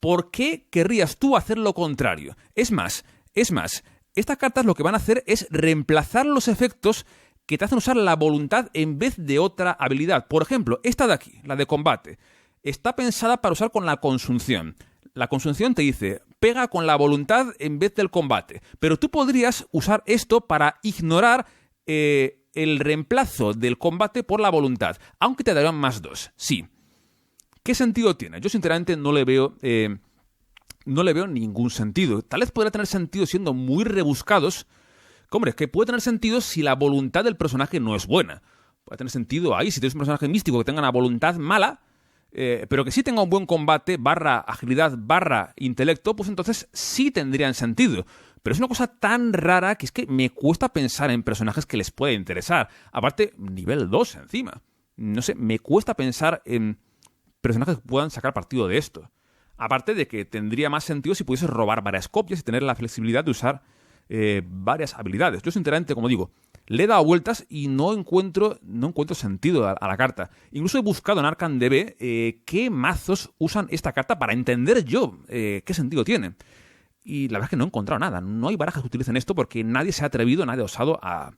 ¿Por qué querrías tú hacer lo contrario? Es más, estas cartas lo que van a hacer es reemplazar los efectos que te hacen usar la voluntad en vez de otra habilidad. Por ejemplo, esta de aquí, la de combate, está pensada para usar con la consunción. La consunción te dice, pega con la voluntad en vez del combate. Pero tú podrías usar esto para ignorar el reemplazo del combate por la voluntad, aunque te darían +2. Sí. ¿Qué sentido tiene? Yo sinceramente no le veo ningún sentido. Tal vez podría tener sentido siendo muy rebuscados. Hombre, es que puede tener sentido si la voluntad del personaje no es buena. Puede tener sentido ahí si tienes un personaje místico que tenga una voluntad mala, pero que sí tenga un buen combate, /agilidad, /intelecto, pues entonces sí tendrían sentido. Pero es una cosa tan rara que es que me cuesta pensar en personajes que les pueda interesar. Aparte, nivel 2 encima. No sé, me cuesta pensar en personajes que puedan sacar partido de esto. Aparte de que tendría más sentido si pudieses robar varias copias y tener la flexibilidad de usar varias habilidades. Yo sinceramente, como digo, le he dado vueltas y no encuentro sentido a la carta. Incluso he buscado en ArcanDB qué mazos usan esta carta para entender yo qué sentido tiene. Y la verdad es que no he encontrado nada. No hay barajas que utilicen esto porque nadie se ha atrevido, nadie ha osado a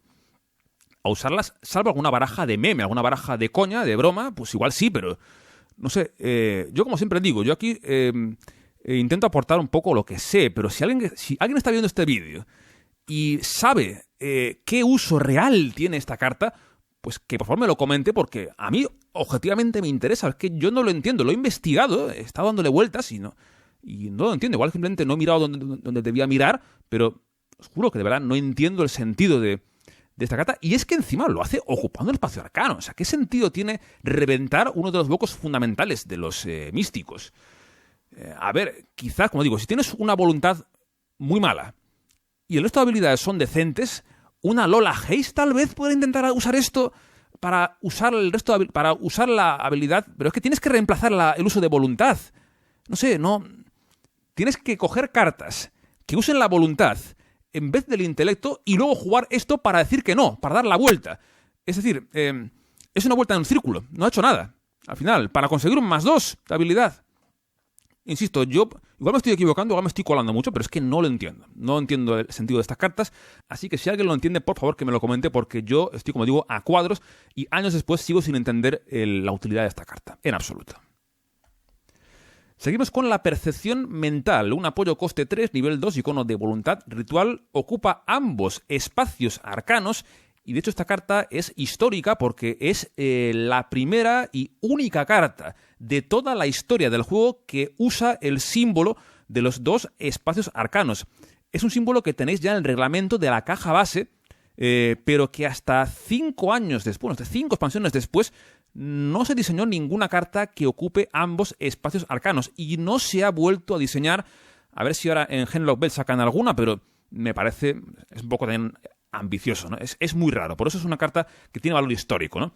usarlas, salvo alguna baraja de meme, alguna baraja de coña, de broma, pues igual sí, pero no sé. Yo como siempre digo, yo aquí intento aportar un poco lo que sé, pero si alguien está viendo este vídeo y sabe qué uso real tiene esta carta, pues que por favor me lo comente, porque a mí objetivamente me interesa. Es que yo no lo entiendo, lo he investigado, he estado dándole vueltas y no lo entiendo. Igual simplemente no he mirado donde debía mirar, pero os juro que de verdad no entiendo el sentido de esta carta. Y es que encima lo hace ocupando el espacio arcano. O sea, ¿qué sentido tiene reventar uno de los blocos fundamentales de los místicos? A ver, quizás, como digo, si tienes una voluntad muy mala y el resto de habilidades son decentes, una Lola Haze tal vez puede intentar usar esto para usar para usar la habilidad, pero es que tienes que reemplazar el uso de voluntad. No sé, no. Tienes que coger cartas que usen la voluntad en vez del intelecto y luego jugar esto para decir que no, para dar la vuelta. Es decir, es una vuelta en un círculo, no ha hecho nada. Al final, para conseguir un +2 de habilidad. Insisto, yo igual me estoy equivocando, igual me estoy colando mucho, pero es que no lo entiendo. No entiendo el sentido de estas cartas, así que si alguien lo entiende, por favor que me lo comente, porque yo estoy, como digo, a cuadros y años después sigo sin entender la utilidad de esta carta, en absoluto. Seguimos con la percepción mental. Un apoyo coste 3, nivel 2, icono de voluntad ritual. Ocupa ambos espacios arcanos. Y de hecho esta carta es histórica porque es la primera y única carta de toda la historia del juego que usa el símbolo de los dos espacios arcanos. Es un símbolo que tenéis ya en el reglamento de la caja base, pero que hasta 5 años después, 5 expansiones después, no se diseñó ninguna carta que ocupe ambos espacios arcanos y no se ha vuelto a diseñar. A ver si ahora en Hemlock Bell sacan alguna, pero me parece, es un poco también ambicioso, ¿no? Es muy raro, por eso es una carta que tiene valor histórico, ¿no?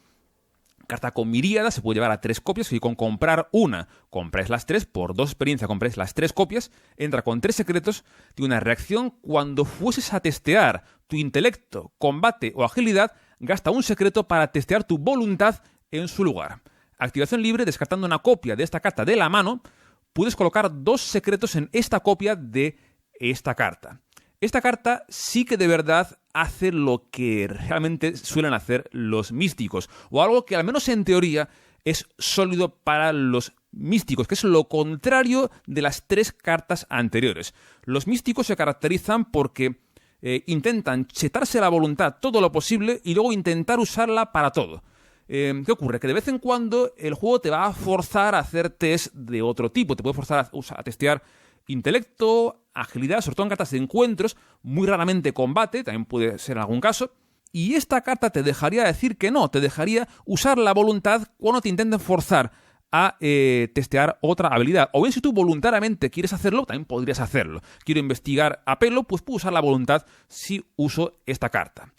Carta con miríada, se puede llevar a 3 copias y con comprar una, compráis las 3, por 2 experiencia compráis las 3 copias, entra con 3 secretos, tiene una reacción cuando fueses a testear tu intelecto, combate o agilidad, gasta un secreto para testear tu voluntad en su lugar. Activación libre, descartando una copia de esta carta de la mano, puedes colocar 2 secretos en esta copia de esta carta. Esta carta sí que de verdad hace lo que realmente suelen hacer los místicos, o algo que al menos en teoría es sólido para los místicos, que es lo contrario de las 3 cartas anteriores. Los místicos se caracterizan porque intentan chetarse la voluntad todo lo posible y luego intentar usarla para todo. ¿Qué ocurre? Que de vez en cuando el juego te va a forzar a hacer test de otro tipo. Te puede forzar a testear intelecto, agilidad, sobre todo en cartas de encuentros, muy raramente combate, también puede ser en algún caso. Y esta carta te dejaría decir que no, te dejaría usar la voluntad cuando te intenten forzar a testear otra habilidad. O bien si tú voluntariamente quieres hacerlo, también podrías hacerlo. Quiero investigar a pelo, pues puedo usar la voluntad si uso esta carta.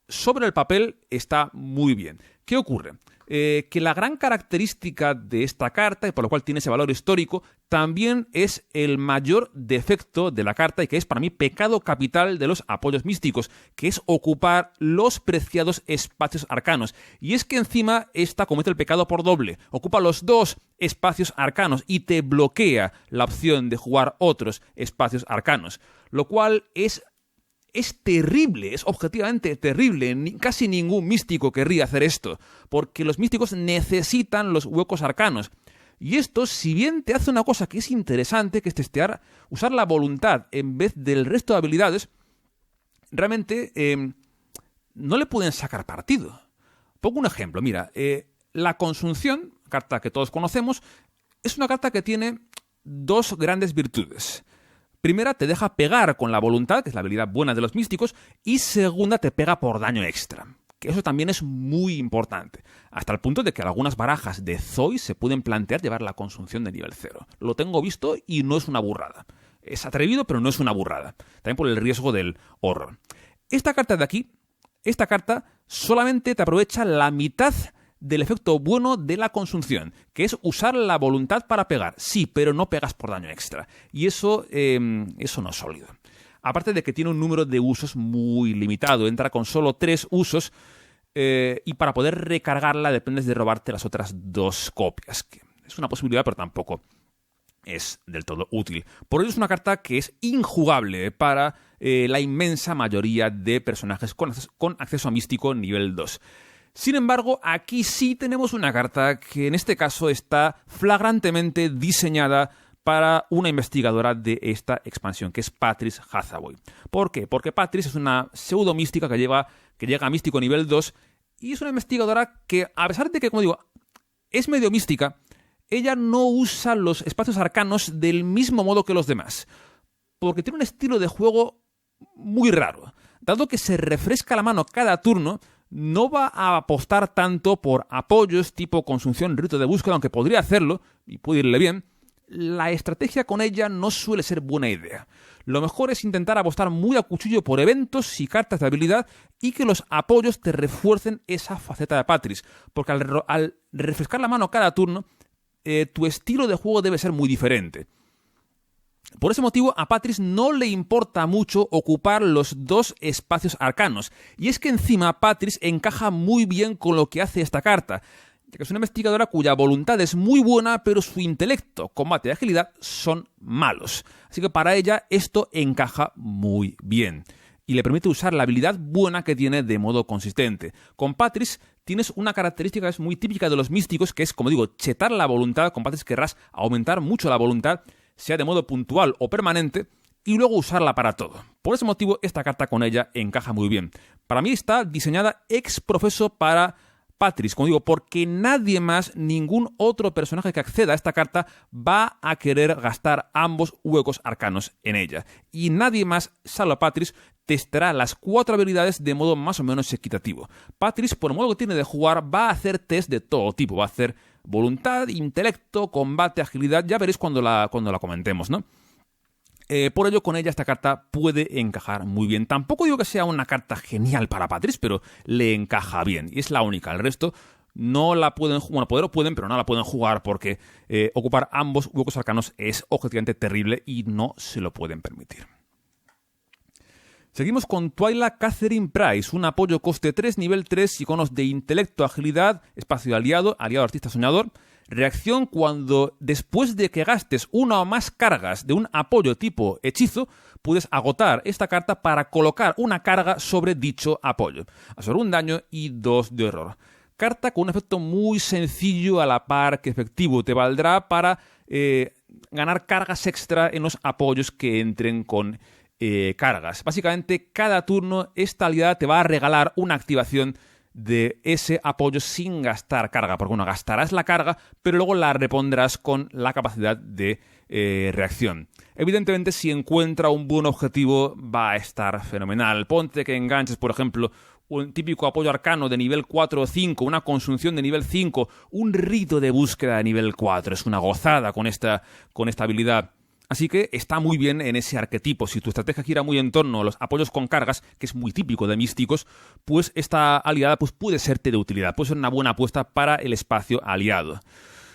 Sobre el papel está muy bien. ¿Qué ocurre? Que la gran característica de esta carta, y por lo cual tiene ese valor histórico, también es el mayor defecto de la carta y que es para mí pecado capital de los apoyos místicos, que es ocupar los preciados espacios arcanos. Y es que encima esta comete el pecado por doble, ocupa los dos espacios arcanos y te bloquea la opción de jugar otros espacios arcanos, lo cual es terrible, es objetivamente terrible. Casi ningún místico querría hacer esto, porque los místicos necesitan los huecos arcanos. Y esto, si bien te hace una cosa que es interesante, que es testear, usar la voluntad en vez del resto de habilidades, realmente no le pueden sacar partido. Pongo un ejemplo, mira, la Consunción, carta que todos conocemos, es una carta que tiene dos grandes virtudes. Primera, te deja pegar con la voluntad, que es la habilidad buena de los místicos, y segunda, te pega por daño extra, que eso también es muy importante, hasta el punto de que algunas barajas de Zoe se pueden plantear llevar la Consunción de nivel 0. Lo tengo visto y no es una burrada. Es atrevido, pero no es una burrada. También por el riesgo del horror. Esta carta de aquí, esta carta solamente te aprovecha la mitad del efecto bueno de la Consunción, que es usar la voluntad para pegar. Sí, pero no pegas por daño extra. Y eso no es sólido. Aparte de que tiene un número de usos muy limitado. Entra con solo 3 usos y para poder recargarla dependes de robarte las otras 2 copias. Que es una posibilidad, pero tampoco es del todo útil. Por ello es una carta que es injugable para la inmensa mayoría de personajes con acceso a místico nivel 2. Sin embargo, aquí sí tenemos una carta que en este caso está flagrantemente diseñada para una investigadora de esta expansión, que es Patris Hathaway. ¿Por qué? Porque Patris es una pseudo mística que llega a místico nivel 2 y es una investigadora que, a pesar de que, como digo, es medio mística, ella no usa los espacios arcanos del mismo modo que los demás, porque tiene un estilo de juego muy raro. Dado que se refresca la mano cada turno, no va a apostar tanto por apoyos tipo Consunción, Rito de Búsqueda, aunque podría hacerlo y puede irle bien. La estrategia con ella no suele ser buena idea. Lo mejor es intentar apostar muy a cuchillo por eventos y cartas de habilidad y que los apoyos te refuercen esa faceta de Patris, porque al refrescar la mano cada turno, tu estilo de juego debe ser muy diferente. Por ese motivo, a Patris no le importa mucho ocupar los 2 espacios arcanos. Y es que encima Patris encaja muy bien con lo que hace esta carta, ya que es una investigadora cuya voluntad es muy buena, pero su intelecto, combate y agilidad son malos. Así que para ella esto encaja muy bien. Y le permite usar la habilidad buena que tiene de modo consistente. Con Patris tienes una característica que es muy típica de los místicos, que es, como digo, chetar la voluntad. Con Patris querrás aumentar mucho la voluntad, sea de modo puntual o permanente, y luego usarla para todo. Por ese motivo, esta carta con ella encaja muy bien. Para mí está diseñada ex profeso para Patris, como digo, porque nadie más, ningún otro personaje que acceda a esta carta va a querer gastar ambos huecos arcanos en ella. Y nadie más, salvo Patris, testará las 4 habilidades de modo más o menos equitativo. Patris, por el modo que tiene de jugar, va a hacer test de todo tipo. Va a hacer voluntad, intelecto, combate, agilidad. Ya veréis cuando la comentemos, ¿no? Por ello, con ella esta carta puede encajar muy bien. Tampoco digo que sea una carta genial para Patris, pero le encaja bien. Y es la única. El resto no la pueden jugar. Bueno, poder pueden, pero no la pueden jugar porque ocupar ambos huecos arcanos es objetivamente terrible y no se lo pueden permitir. Seguimos con Twyla Catherine Price, un apoyo coste 3, nivel 3, iconos de intelecto, agilidad, espacio aliado, artista soñador. Reacción cuando, después de que gastes una o más cargas de un apoyo tipo hechizo, puedes agotar esta carta para colocar una carga sobre dicho apoyo. Absorbe un daño y 2 de horror. Carta con un efecto muy sencillo a la par que efectivo. Te valdrá para ganar cargas extra en los apoyos que entren con cargas. Básicamente, cada turno esta aliada te va a regalar una activación de ese apoyo sin gastar carga, porque bueno, gastarás la carga, pero luego la repondrás con la capacidad de reacción. Evidentemente, si encuentra un buen objetivo, va a estar fenomenal. Ponte que enganches, por ejemplo, un típico apoyo arcano de nivel 4 o 5, una consunción de nivel 5, un rito de búsqueda de nivel 4. Es una gozada con esta habilidad. Así que está muy bien en ese arquetipo. Si tu estrategia gira muy en torno a los apoyos con cargas, que es muy típico de místicos, pues esta aliada pues puede serte de utilidad. Puede ser una buena apuesta para el espacio aliado.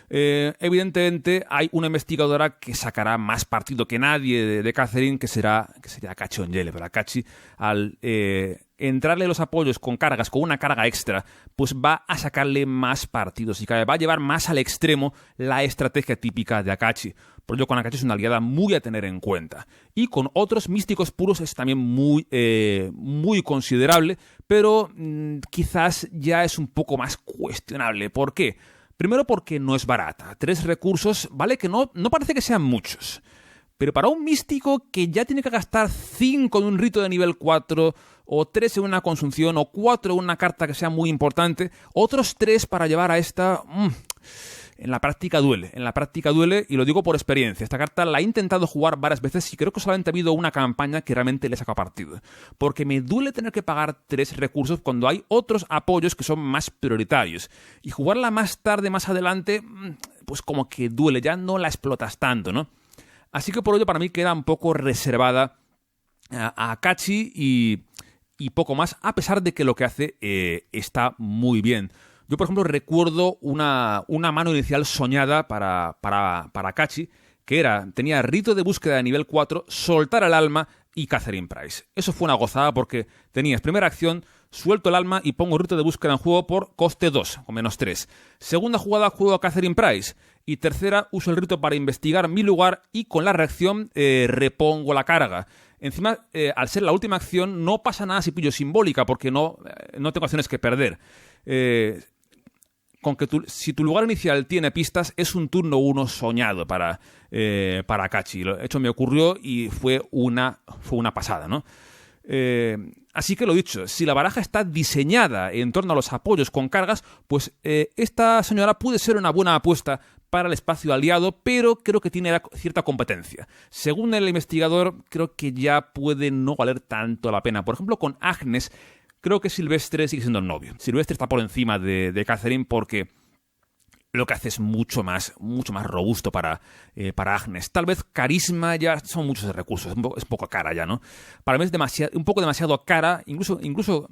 Evidentemente hay una investigadora que sacará más partido que nadie de Catherine, que sería Akachi Ongele. Pero Akachi, al entrarle los apoyos con cargas, con una carga extra, pues va a sacarle más partidos y va a llevar más al extremo la estrategia típica de Akachi. Por ello, con Akachi es una aliada muy a tener en cuenta. Y con otros místicos puros es también muy considerable, pero quizás ya es un poco más cuestionable. ¿Por qué? Primero porque no es barata. 3 recursos, vale que no parece que sean muchos. Pero para un místico que ya tiene que gastar 5 en un rito de nivel 4, o 3 en una consunción, o 4 en una carta que sea muy importante, otros 3 para llevar a esta... En la práctica duele, y lo digo por experiencia. Esta carta la he intentado jugar varias veces y creo que solamente ha habido una campaña que realmente le saca partido. Porque me duele tener que pagar 3 recursos cuando hay otros apoyos que son más prioritarios. Y jugarla más tarde, más adelante, pues como que duele, ya no la explotas tanto, ¿no? Así que por ello para mí queda un poco reservada a Akachi y poco más, a pesar de que lo que hace está muy bien. Yo, por ejemplo, recuerdo una mano inicial soñada para Akachi, que tenía rito de búsqueda de nivel 4, soltar el alma y Catherine Price. Eso fue una gozada porque tenías primera acción, suelto el alma y pongo rito de búsqueda en juego por coste 2, o menos 3. Segunda jugada, juego a Catherine Price. Y tercera, uso el rito para investigar mi lugar y con la reacción repongo la carga. Encima, al ser la última acción, no pasa nada si pillo simbólica, porque no tengo acciones que perder. Si tu lugar inicial tiene pistas, es un turno 1 soñado para Akachi. De hecho, me ocurrió y fue una pasada, ¿no? Así que lo dicho, si la baraja está diseñada en torno a los apoyos con cargas, pues esta señora puede ser una buena apuesta para el espacio aliado, pero creo que tiene cierta competencia. Según el investigador, creo que ya puede no valer tanto la pena. Por ejemplo, con Agnes, creo que Silvestre sigue siendo el novio. Silvestre está por encima de Catherine porque lo que hace es mucho más robusto para Agnes. Tal vez carisma ya son muchos recursos, es poco cara ya, ¿no? Para mí es un poco demasiado cara, incluso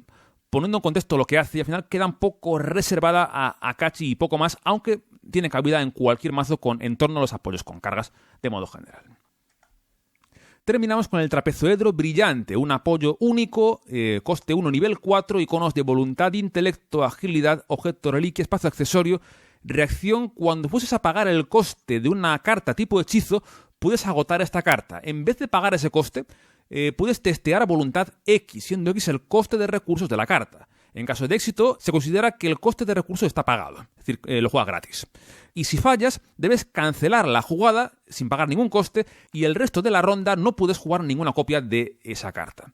poniendo en contexto lo que hace, y al final queda un poco reservada a Akachi y poco más, aunque tiene cabida en cualquier mazo en torno a los apoyos con cargas de modo general. Terminamos con el trapezoedro brillante, un apoyo único, coste 1, nivel 4, iconos de voluntad, intelecto, agilidad, objeto, reliquia, espacio accesorio. Reacción: cuando fueses a pagar el coste de una carta tipo hechizo, puedes agotar esta carta. En vez de pagar ese coste, puedes testear a voluntad X, siendo X el coste de recursos de la carta. En caso de éxito, se considera que el coste de recursos está pagado, es decir, lo juegas gratis. Y si fallas, debes cancelar la jugada sin pagar ningún coste y el resto de la ronda no puedes jugar ninguna copia de esa carta.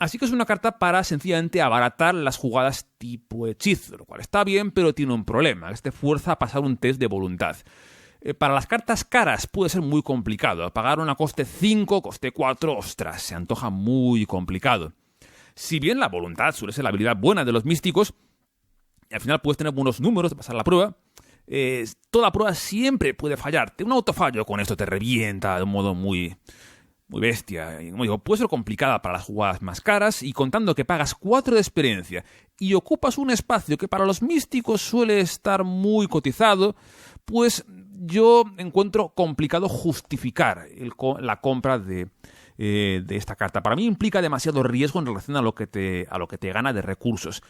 Así que es una carta para sencillamente abaratar las jugadas tipo hechizo, lo cual está bien, pero tiene un problema. Te fuerza a pasar un test de voluntad. Para las cartas caras puede ser muy complicado. Pagar una coste 5, coste 4, ostras, se antoja muy complicado. Si bien la voluntad suele ser la habilidad buena de los místicos, y al final puedes tener buenos números de pasar la prueba, toda prueba siempre puede fallarte. Un autofallo con esto te revienta de un modo muy bestia. Y como digo, puede ser complicada para las jugadas más caras, y contando que pagas 4 de experiencia y ocupas un espacio que para los místicos suele estar muy cotizado, pues yo encuentro complicado justificar la compra de esta carta. Para mí implica demasiado riesgo en relación a lo que te gana de recursos.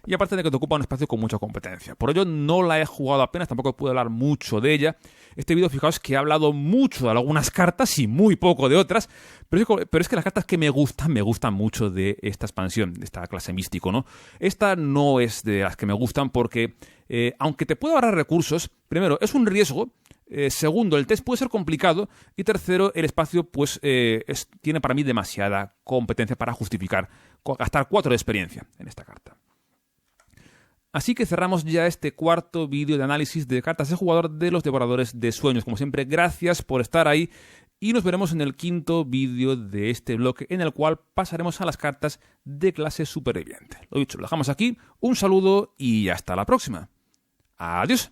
Y aparte de que te ocupa un espacio con mucha competencia. Por ello no la he jugado apenas, tampoco puedo hablar mucho de ella. Este vídeo, fijaos que he hablado mucho de algunas cartas y muy poco de otras, pero es que las cartas que me gustan mucho de esta expansión, de esta clase místico, ¿no? Esta no es de las que me gustan porque, aunque te puede ahorrar recursos, primero, es un riesgo. Segundo, el test puede ser complicado. Y tercero, el espacio pues tiene para mí demasiada competencia para justificar gastar 4 de experiencia en esta carta. Así que cerramos ya este cuarto vídeo de análisis de cartas de jugador de los Devoradores de Sueños. Como siempre, gracias por estar ahí y nos veremos en el quinto vídeo de este bloque en el cual pasaremos a las cartas de clase superviviente. Lo dicho, lo dejamos aquí, un saludo y hasta la próxima. Adiós.